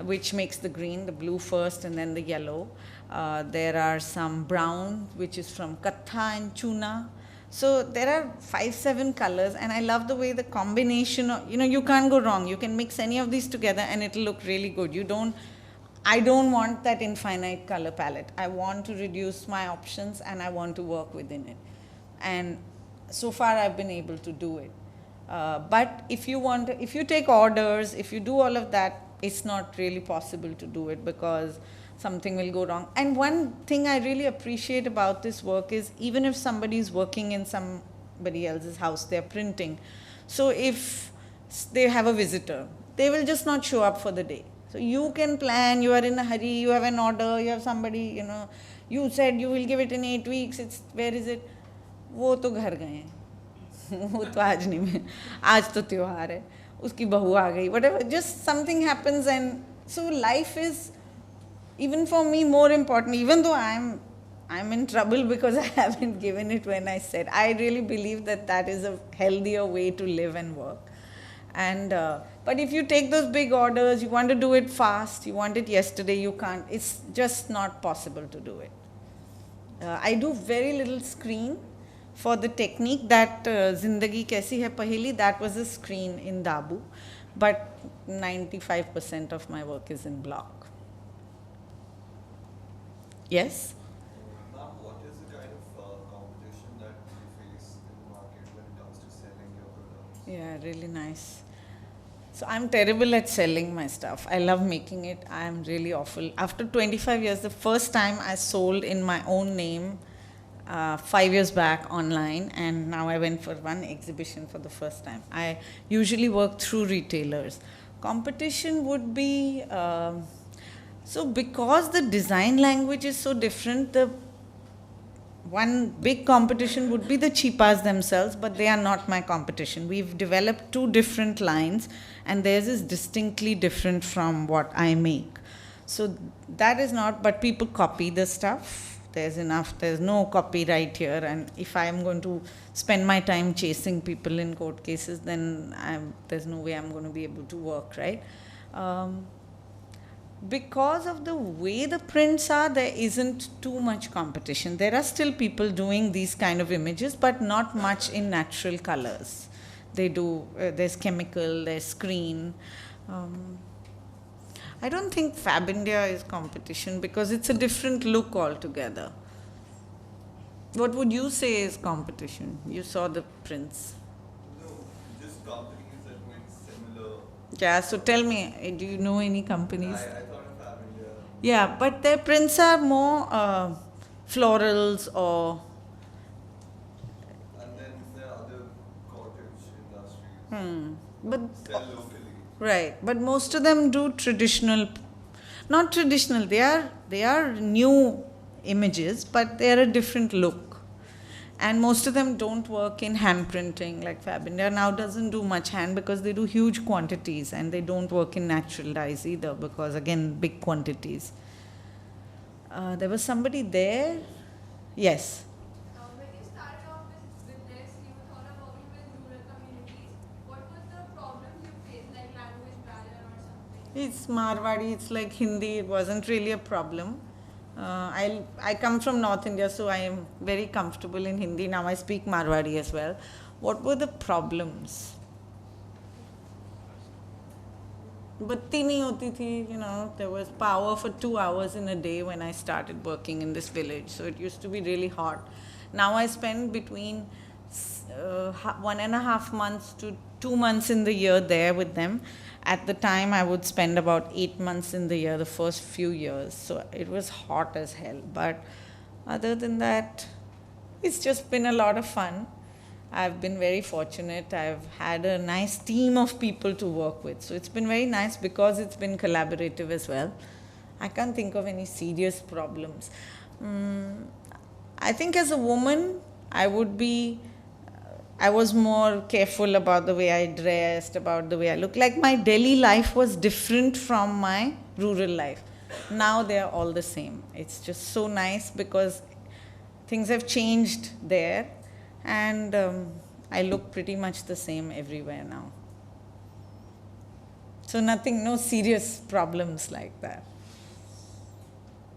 which makes the green, the blue first and then the yellow. There are some brown, which is from katha and chuna. So there are 5-7 colors, and I love the way the combination of, you can't go wrong. You can mix any of these together and it'll look really good. I don't want that infinite color palette. I want to reduce my options, and I want to work within it. And so far I've been able to do it. But if you take orders, if you do all of that, it's not really possible to do it, because something will go wrong. And one thing I really appreciate about this work is, even if somebody is working in somebody else's house, they're printing. So if they have a visitor, they will just not show up for the day. So you can plan, you are in a hurry, you have an order, you have somebody, you said you will give it in 8 weeks, where is it? वो तो घर गए हैं वो तो आज नहीं में आज तो त्योहार है उसकी बहू आ गई, whatever, just something happens. And so life is, even for me, more important, even though I'm in trouble because I haven't given it when I said. I really believe that is a healthier way to live and work. And but if you take those big orders, you want to do it fast, you want it yesterday, you can't. It's just not possible to do it. I do very little screen. For the technique, that Zindagi Kaisi Hai Paheli, that was a screen in Dabu, but 95% of my work is in block. Yes? Ma'am, what is the kind of competition that you face in the market when it comes to selling your products? Yeah, really nice. So I'm terrible at selling my stuff. I love making it. I'm really awful. After 25 years, the first time I sold in my own name, 5 years back online, and now I went for one exhibition for the first time. I usually work through retailers. Competition would be, so because the design language is so different, the one big competition would be the cheapas themselves, but they are not my competition. We've developed 2 different lines, and theirs is distinctly different from what I make. So that is not, but people copy the stuff. There's no copyright here, and if I'm going to spend my time chasing people in court cases, then there's no way I'm going to be able to work, right? Because of the way the prints are, there isn't too much competition. There are still people doing these kind of images, but not much in natural colors. They do, there's chemical, there's screen. I don't think Fab India is competition, because it's a different look altogether. What would you say is competition? You saw the prints. No, just companies that make similar. Yeah, so tell me, do you know any companies? I thought of Fab India. Yeah, but their prints are more florals or. And then there are other cottage industries But sell locally. right, but most of them do traditional, not traditional. They are new images, but they are a different look. And most of them don't work in hand printing. Like Fab India now doesn't do much hand because they do huge quantities, and they don't work in natural dyes either because, again, big quantities. There was somebody there. Yes. When you started off with this, you thought of working with rural communities. What was the problems you faced, like language barrier or something? It's Marwadi, it's like Hindi, it wasn't really a problem. I come from North India, so I am very comfortable in Hindi. Now I speak Marwadi as well. What were the problems? Batti nahi hoti thi, there was power for 2 hours in a day when I started working in this village. So it used to be really hot. Now I spend between 1.5 months to 2 months in the year there with them. At the time, I would spend about 8 months in the year, the first few years. So it was hot as hell. But other than that, it's just been a lot of fun. I've been very fortunate. I've had a nice team of people to work with. So it's been very nice because it's been collaborative as well. I can't think of any serious problems. I think as a woman, I was more careful about the way I dressed, about the way I looked. Like my Delhi life was different from my rural life. Now they are all the same. It's just so nice because things have changed there, and I look pretty much the same everywhere now. So no serious problems like that.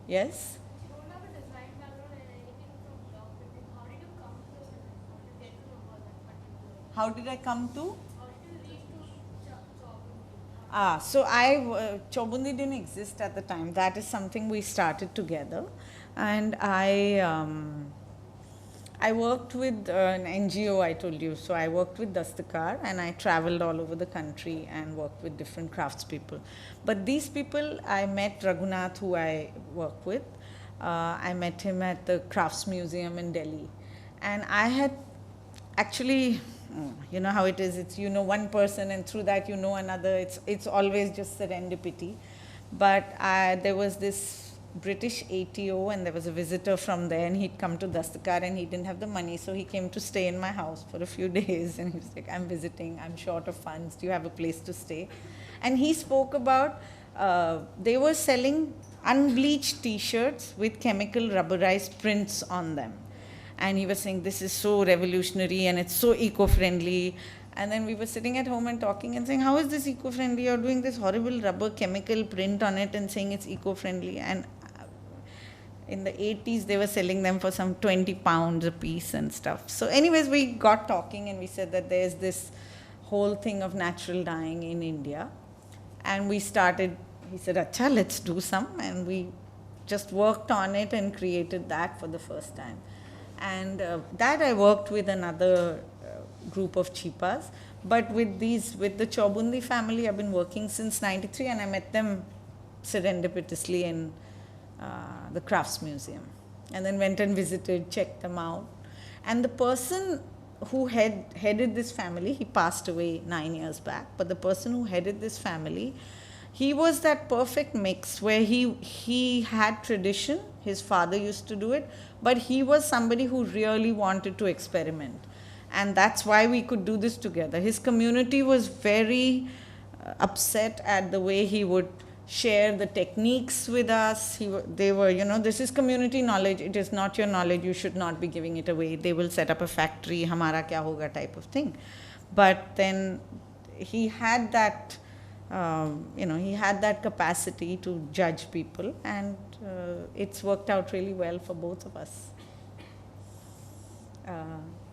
Yes? You don't have a design background and anything from block printing. How did you come to this and how did you get to know about that particular? How did I come to? How did you reach to Chowbundi? So Chowbundi didn't exist at the time. That is something we started together. And I worked with an NGO, I told you. So I worked with Dastakar, and I traveled all over the country and worked with different craftspeople. But these people, I met Raghunath, who I work with. I met him at the Crafts Museum in Delhi. And I had actually, you know how it is, it's one person and through that another. It's always just serendipity. But there was this British ATO, and there was a visitor from there, and he'd come to Dastakar and he didn't have the money, so he came to stay in my house for a few days, and he was like, I'm visiting, I'm short of funds, do you have a place to stay? And he spoke about, they were selling unbleached t-shirts with chemical rubberized prints on them. And he was saying, this is so revolutionary and it's so eco-friendly. And then we were sitting at home and talking and saying, how is this eco-friendly? You're doing this horrible rubber chemical print on it and saying it's eco-friendly. And in the 80s, they were selling them for some 20 pounds a piece and stuff. So anyways, we got talking and we said that there's this whole thing of natural dyeing in India. And we started, he said, Acha, let's do some. And we just worked on it and created that for the first time. And that I worked with another group of cheepas. But with the Chowbundi family, I've been working since 93, and I met them serendipitously in the Crafts Museum. And then went and visited, checked them out. And the person who headed this family, he passed away 9 years back, but the person who headed this family, he was that perfect mix where he had tradition, his father used to do it, but he was somebody who really wanted to experiment. And that's why we could do this together. His community was very upset at the way he would share the techniques with us. They were, this is community knowledge, it is not your knowledge, you should not be giving it away. They will set up a factory, hamara kya hoga type of thing. But then he had that, he had that capacity to judge people, and it's worked out really well for both of us.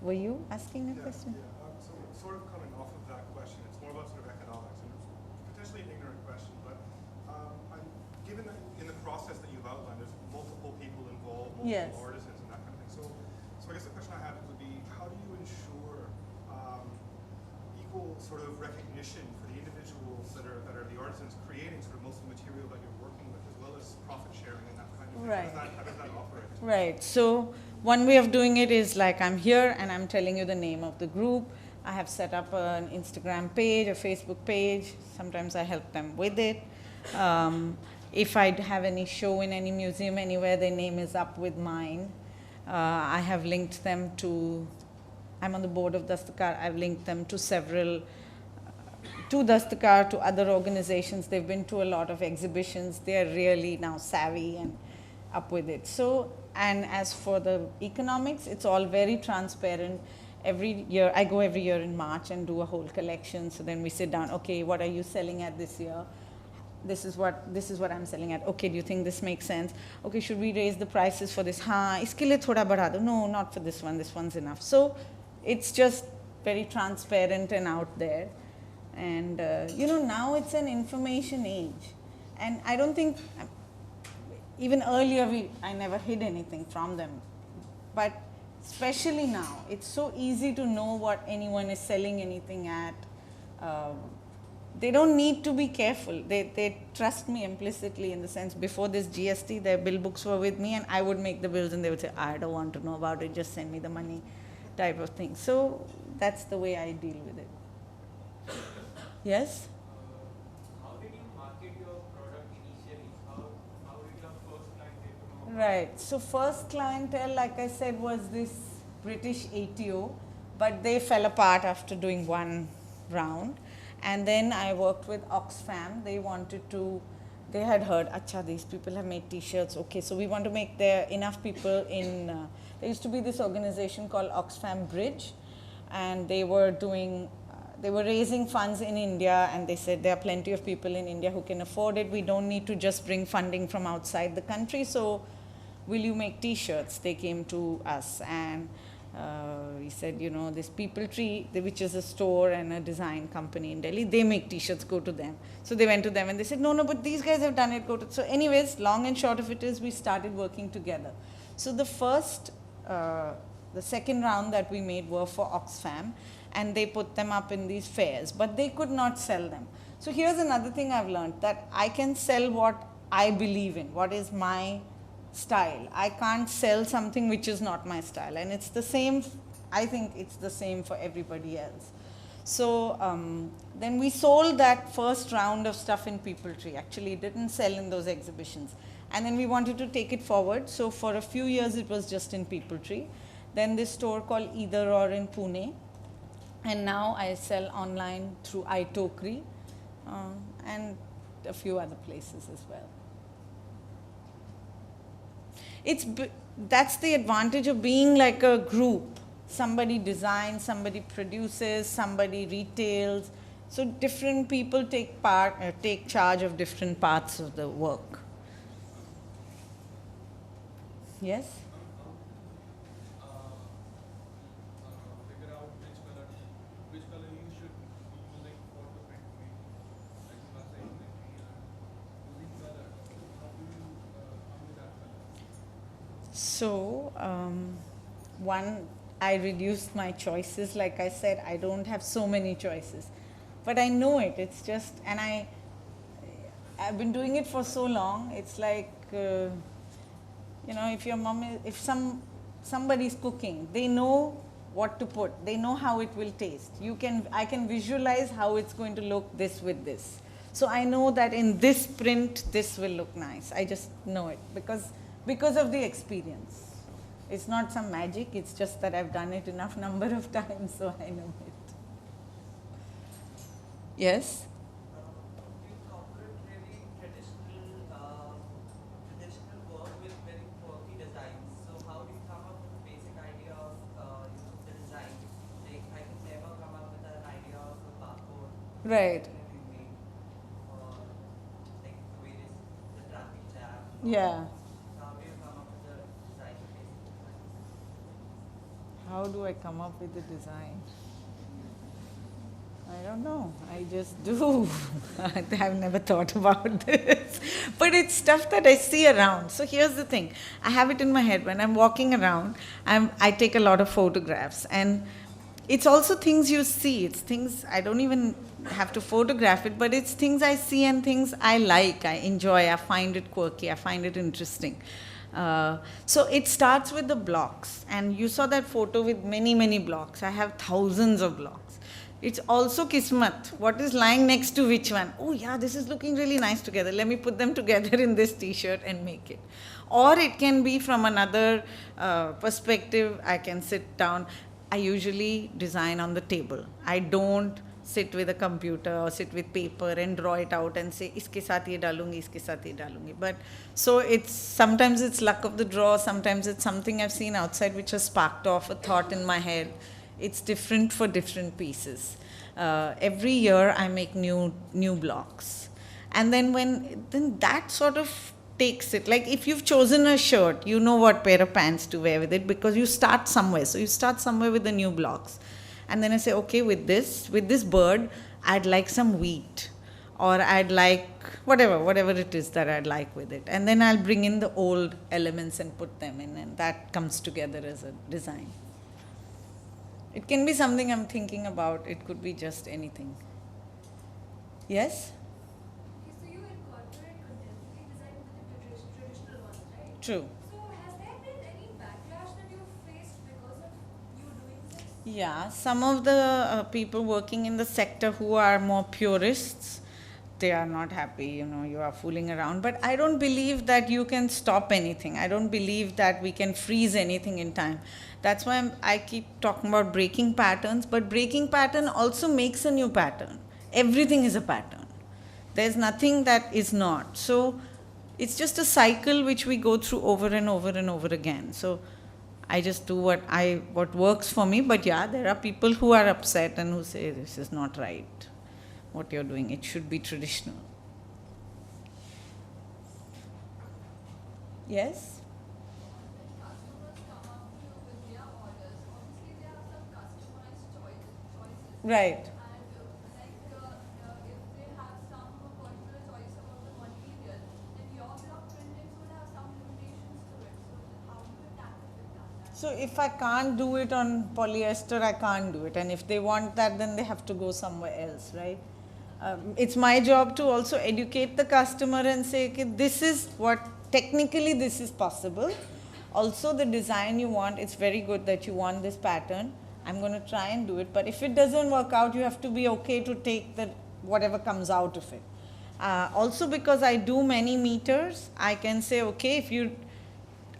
Were you asking a question? Yeah. So sort of coming off of that question, it's more about sort of economics, and it's potentially an ignorant question, but given that in the process that you've outlined, there's multiple people involved, multiple artisans and that kind of thing. So I guess the question I have would be, how do you ensure equal sort of recognition for the individuals that are the artisans creating sort of most of the material that you're working with, as well as profit sharing and that kind of thing? Right. How does that operate? Right. So one way of doing it is like, I'm here and I'm telling you the name of the group. I have set up an Instagram page, a Facebook page. Sometimes I help them with it. If I have any show in any museum anywhere, their name is up with mine. I have linked them to, I'm on the board of Dastakar, I've linked them to several, to Dastakar, to other organizations. They've been to a lot of exhibitions. They're really now savvy and up with it. So, and as for the economics, it's all very transparent. Every year, I go every year in March and do a whole collection. So then we sit down, okay, what are you selling at this year? This is what I'm selling at. Okay, do you think this makes sense? Okay, should we raise the prices for this? Haan, iske liye thoda badha do. No, not for this one. This one's enough. So it's just very transparent and out there. And you know, now it's an information age. And I don't think, even earlier I never hid anything from them. But especially now, it's so easy to know what anyone is selling anything at. They don't need to be careful. They trust me implicitly, in the sense, before this GST, their bill books were with me and I would make the bills and they would say, I don't want to know about it, just send me the money, type of thing. So that's the way I deal with it. Yes? How did you market your product initially? How did your first client get to know? Right. So first clientele, like I said, was this British ATO, but they fell apart after doing one round. And then I worked with Oxfam. They wanted to, they had heard, acha, these people have made t-shirts. Okay, so we want to make there enough people in, there used to be this organization called Oxfam Bridge, and they were doing, they were raising funds in India, and they said there are plenty of people in India who can afford it. We don't need to just bring funding from outside the country, so will you make t-shirts? They came to us, and we said, you know, this People Tree, which is a store and a design company in Delhi, they make t-shirts, go to them. So they went to them and they said, no, but these guys have done it, go to. So anyways, long and short of it is, we started working together. So the first, the second round that we made were for Oxfam, and they put them up in these fairs, but they could not sell them. So here's another thing I've learned, that I can sell what I believe in, what is my style. I can't sell something which is not my style, and it's the same, I think it's the same for everybody else. So then we sold that first round of stuff in People Tree. Actually, it didn't sell in those exhibitions, and then we wanted to take it forward. So for a few years it was just in People Tree, then this store called Either Or in Pune, and now I sell online through iTokri and a few other places as well. That's the advantage of being like a group. Somebody designs, somebody produces, somebody retails. So different people take charge of different parts of the work. Yes? Figure out which color you should be using for the print media. Like you are saying that we are using color. How do you do that color? So, one, I reduced my choices. Like I said, I don't have so many choices, but I know it. It's just, and I've been doing it for so long. It's like, you know, if your mom is, if somebody's cooking, they know what to put. They know how it will taste. I can visualize how it's going to look this with this. So I know that in this print, this will look nice. I just know it because of the experience. It's not some magic, it's just that I've done it enough number of times, so I know it. Yes? You incorporate really traditional work with very quirky designs. So how do you come up with the basic idea of the design? Like I could never come up with an idea of a barcode. Right. Or like the way the traffic jam. Yeah. How do you come up with the design? How do I come up with the design? I don't know. I just do. I've never thought about this. But it's stuff that I see around. So here's the thing. I have it in my head. When I'm walking around, I take a lot of photographs. And it's also things you see. It's things, I don't even have to photograph it, but it's things I see and things I like, I enjoy, I find it quirky, I find it interesting. So it starts with the blocks. And you saw that photo with many, many blocks. I have thousands of blocks. It's also kismat. What is lying next to which one? Oh yeah, this is looking really nice together. Let me put them together in this t-shirt and make it. Or it can be from another perspective. I can sit down. I usually design on the table. I don't sit with a computer or sit with paper and draw it out and say, iske saath ye dalungi, iske saath ye dalungi. But so it's sometimes it's luck of the draw, sometimes it's something I've seen outside which has sparked off a thought in my head. It's different for different pieces. Every year I make new blocks, and then that sort of takes it. Like if you've chosen a shirt, you know what pair of pants to wear with it because you start somewhere. So you start somewhere with the new blocks, and then I say, okay, with this bird, I'd like some wheat, or I'd like whatever it is that I'd like with it, and then I'll bring in the old elements and put them in, and that comes together as a design. It can be something I'm thinking about. It could be just anything. Yes? So you incorporate contemporary design with the traditional ones, right? True. So has there been any backlash that you've faced because of you doing this? Yeah, some of the people working in the sector who are more purists, they are not happy, you are fooling around. But I don't believe that you can stop anything. I don't believe that we can freeze anything in time. That's why I keep talking about breaking patterns, but breaking pattern also makes a new pattern. Everything is a pattern. There's nothing that is not. So it's just a cycle which we go through over and over and over again. So I just do what works for me. But yeah, there are people who are upset and who say this is not right, what you're doing. It should be traditional. Yes? Right. And if they have some particular choice about the material, then your block printings would have some limitations to it. So how do you tackle with that? So if I can't do it on polyester, I can't do it. And if they want that, then they have to go somewhere else, right? It's my job to also educate the customer and say, okay, this is what, technically this is possible. Also the design you want, it's very good that you want this pattern. I'm going to try and do it, but if it doesn't work out, you have to be okay to take whatever comes out of it. Also because I do many meters, I can say, okay,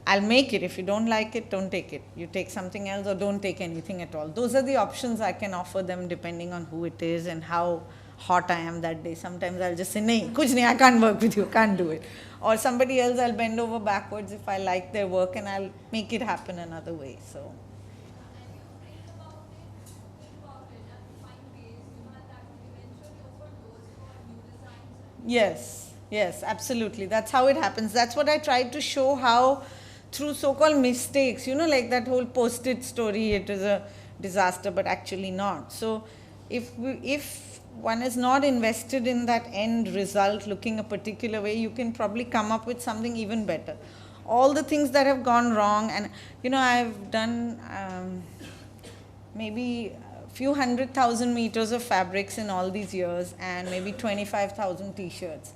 I'll make it. If you don't like it, don't take it. You take something else or don't take anything at all. Those are the options I can offer them depending on who it is and how hot I am that day. Sometimes I'll just say, nahi, kuch nahi, I can't work with you, can't do it. Or somebody else, I'll bend over backwards if I like their work and I'll make it happen another way. So. Yes, absolutely. That's how it happens. That's what I tried to show, how through so-called mistakes, like that whole post-it story, it is a disaster, but actually not. So if one is not invested in that end result looking a particular way, you can probably come up with something even better. All the things that have gone wrong, and I've done maybe few 100,000 meters of fabrics in all these years and maybe 25,000 t-shirts.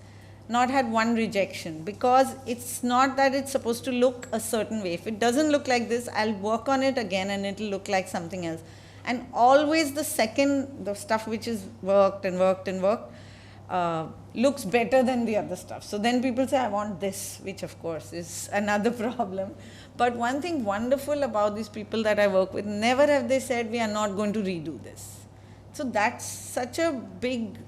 Not had one rejection, because it's not that it's supposed to look a certain way. If it doesn't look like this, I'll work on it again and it'll look like something else. And always the stuff which is worked looks better than the other stuff. So then people say, I want this, which of course is another problem. But one thing wonderful about these people that I work with, never have they said, we are not going to redo this. So that's such a big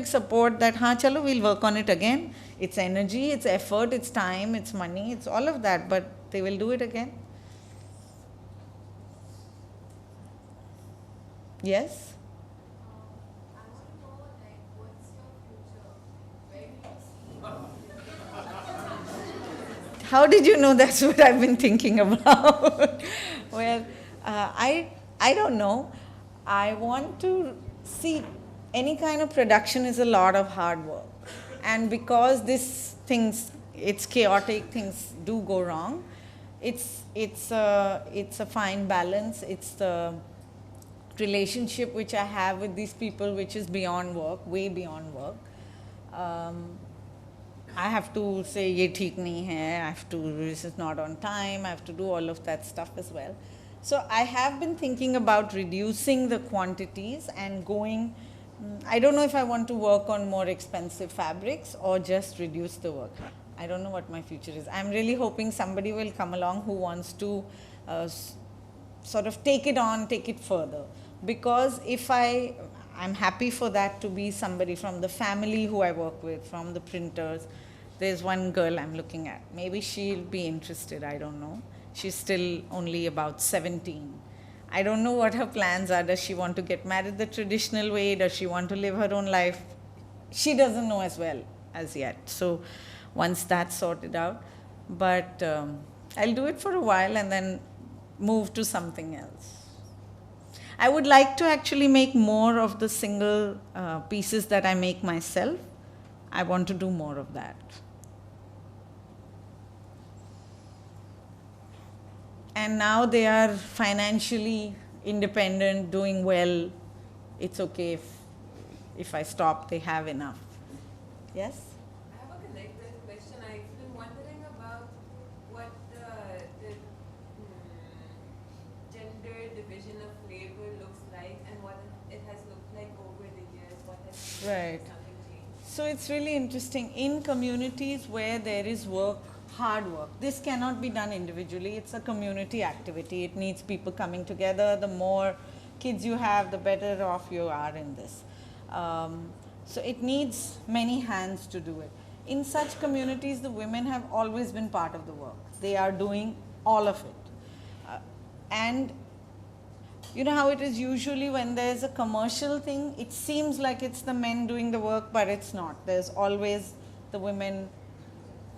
support that, chalo, we'll work on it again. It's energy, it's effort, it's time, it's money, it's all of that, but they will do it again. Yes? I want to know, what's your future? Where do you see? How did you know that's what I've been thinking about? Well, I don't know. I want to see, any kind of production is a lot of hard work. And because it's chaotic, things do go wrong. It's a fine balance. It's the relationship which I have with these people, which is beyond work, way beyond work. I have to say, ye theek nahi hai, this is not on time, I have to do all of that stuff as well. So I have been thinking about reducing the quantities and going, I don't know if I want to work on more expensive fabrics or just reduce the work. I don't know what my future is. I'm really hoping somebody will come along who wants to sort of take it on, take it further. Because if I'm happy for that to be somebody from the family who I work with, from the printers. There's one girl I'm looking at. Maybe she'll be interested, I don't know. She's still only about 17. I don't know what her plans are. Does she want to get married the traditional way? Does she want to live her own life? She doesn't know as well as yet. So once that's sorted out, but I'll do it for a while and then move to something else. I would like to actually make more of the single pieces that I make myself. I want to do more of that. And now they are financially independent, doing well. It's okay if I stop, they have enough. Yes? I have a connected question. I've been wondering about what the gender division of labor looks like and what it has looked like over the years. What has Right. something changed? So it's really interesting. In communities where there is work, hard work, this cannot be done individually. It's a community activity. It needs people coming together. The more kids you have, the better off you are in this. So it needs many hands to do it. In such communities, the women have always been part of the work. They are doing all of it. And you know how it is usually when there's a commercial thing, it seems like it's the men doing the work, but it's not. There's always the women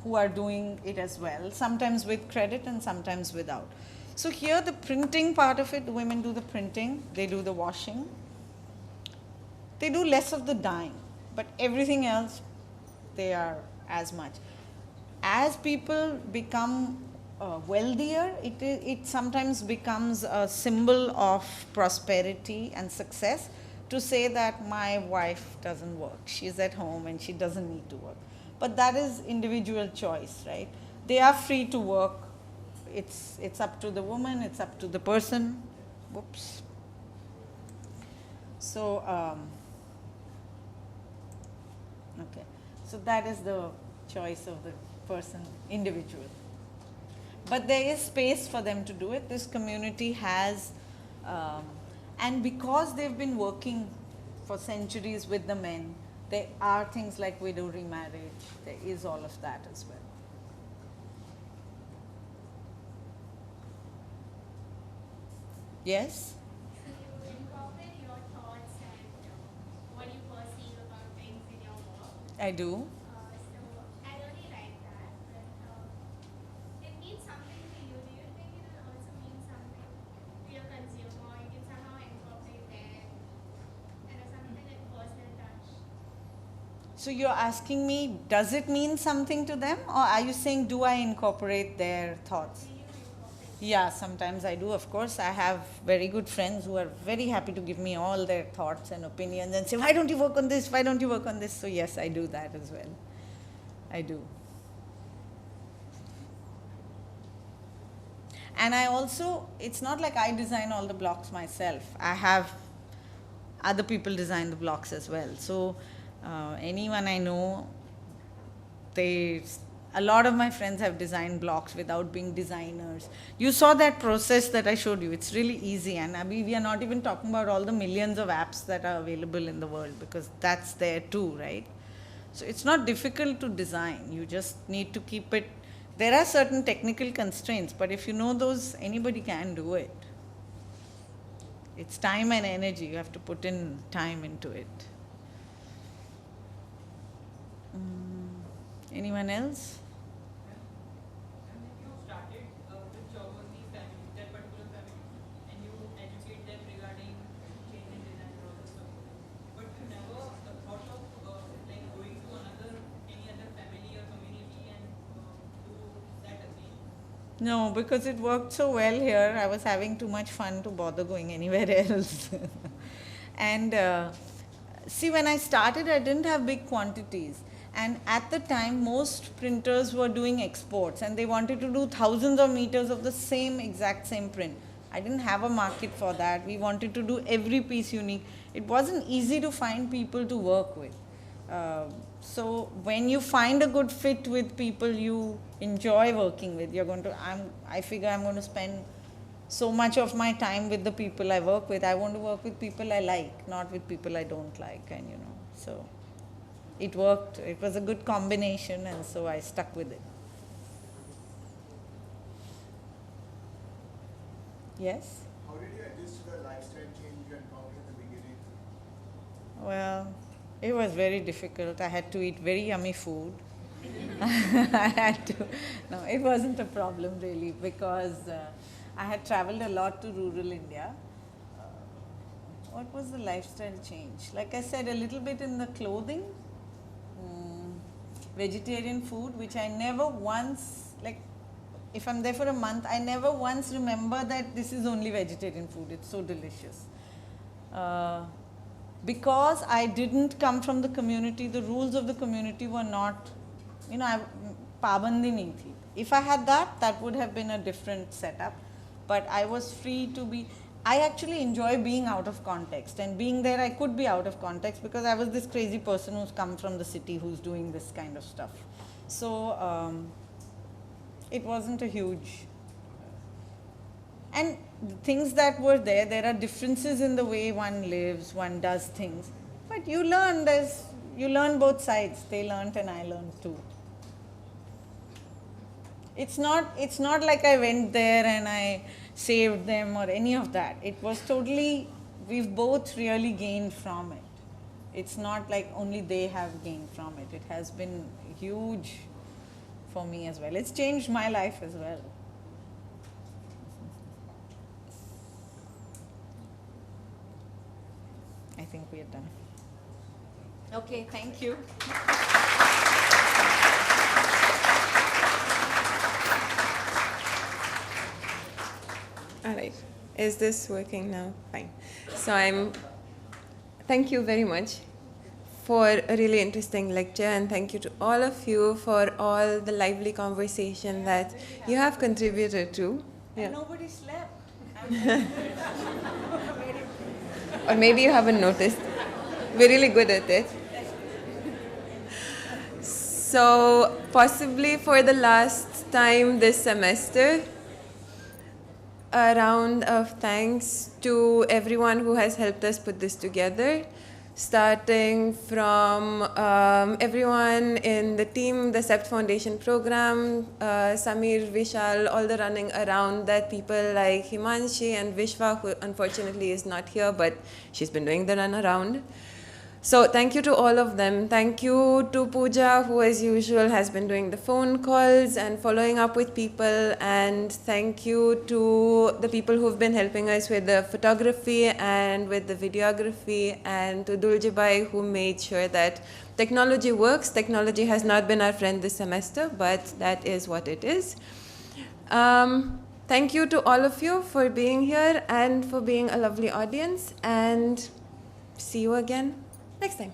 who are doing it as well, sometimes with credit and sometimes without. So here the printing part of it, the women do the printing, they do the washing. They do less of the dyeing, but everything else, they are as much. As people become wealthier, it sometimes becomes a symbol of prosperity and success to say that my wife doesn't work. She's at home and she doesn't need to work. But that is individual choice, right? They are free to work. It's up to the woman, it's up to the person. Whoops. So, okay. So that is the choice of the person, individual. But there is space for them to do it. This community has, and because they've been working for centuries with the men, there are things like widow remarriage. There is all of that as well. Yes? So you incorporate your thoughts and what you perceive about things in your work. I do. So I really like that. But it means something to you. Do you think it will also mean something to your consumer? You can somehow incorporate there and something like personal touch. So you're asking me, does it mean something to them, or are you saying, do I incorporate their thoughts? Do you incorporate? Yeah, sometimes I do, of course. I have very good friends who are very happy to give me all their thoughts and opinions and say, why don't you work on this? Why don't you work on this? So yes, I do that as well. I do. And I also, it's not like I design all the blocks myself. I have other people design the blocks as well. So anyone I know, a lot of my friends have designed blocks without being designers. You saw that process that I showed you. It's really easy. And we are not even talking about all the millions of apps that are available in the world, because that's there too, right? So it's not difficult to design. You just need to keep it. There are certain technical constraints, but if you know those, anybody can do it. It's time and energy. You have to put in time into it. Anyone else? And if you started with geography family, that particular family, and you educate them regarding change in design and all this stuff, but you never thought of like going to any other family or community and do that again? No, because it worked so well here. I was having too much fun to bother going anywhere else. And see, when I started, I didn't have big quantities. And at the time, most printers were doing exports and they wanted to do thousands of meters of the exact same print. I didn't have a market for that. We wanted to do every piece unique. It wasn't easy to find people to work with. So when you find a good fit with people you enjoy working with, I figure I'm going to spend so much of my time with the people I work with. I want to work with people I like, not with people I don't like, and so it worked. It was a good combination, and so I stuck with it. Yes? How did you adjust to the lifestyle change you encountered in the beginning? Well, it was very difficult. I had to eat very yummy food. I had to. No, it wasn't a problem really, because I had traveled a lot to rural India. What was the lifestyle change? Like I said, a little bit in the clothing, vegetarian food, which I never once, like if I'm there for a month, I never once remember that this is only vegetarian food. It's so delicious. Because I didn't come from the community, the rules of the community were not, pabandi nahi thi. If I had that, that would have been a different setup. But I was free to be. I actually enjoy being out of context, and being there I could be out of context because I was this crazy person who's come from the city who's doing this kind of stuff. So it wasn't a huge. And the things that were there, there are differences in the way one lives, one does things. But you learn both sides. They learnt and I learned too. It's not like I went there and I saved them or any of that. It was totally, we've both really gained from it. It's not like only they have gained from it. It has been huge for me as well. It's changed my life as well. I think we are done. Okay, thank you. All right. Is this working now? Fine. So thank you very much for a really interesting lecture, and thank you to all of you for all the lively conversation that you have contributed to. Yeah. And nobody slept. Or maybe you haven't noticed. We're really good at it. So possibly for the last time this semester, a round of thanks to everyone who has helped us put this together, starting from everyone in the team, the CEPT Foundation program, Samir, Vishal, all the running around that, people like Himanshi and Vishwa, who unfortunately is not here, but she's been doing the run around. So thank you to all of them. Thank you to Pooja, who as usual has been doing the phone calls and following up with people. And thank you to the people who've been helping us with the photography and with the videography, and to Duljibai, who made sure that technology works. Technology has not been our friend this semester, but that is what it is. Thank you to all of you for being here and for being a lovely audience, and see you again next time.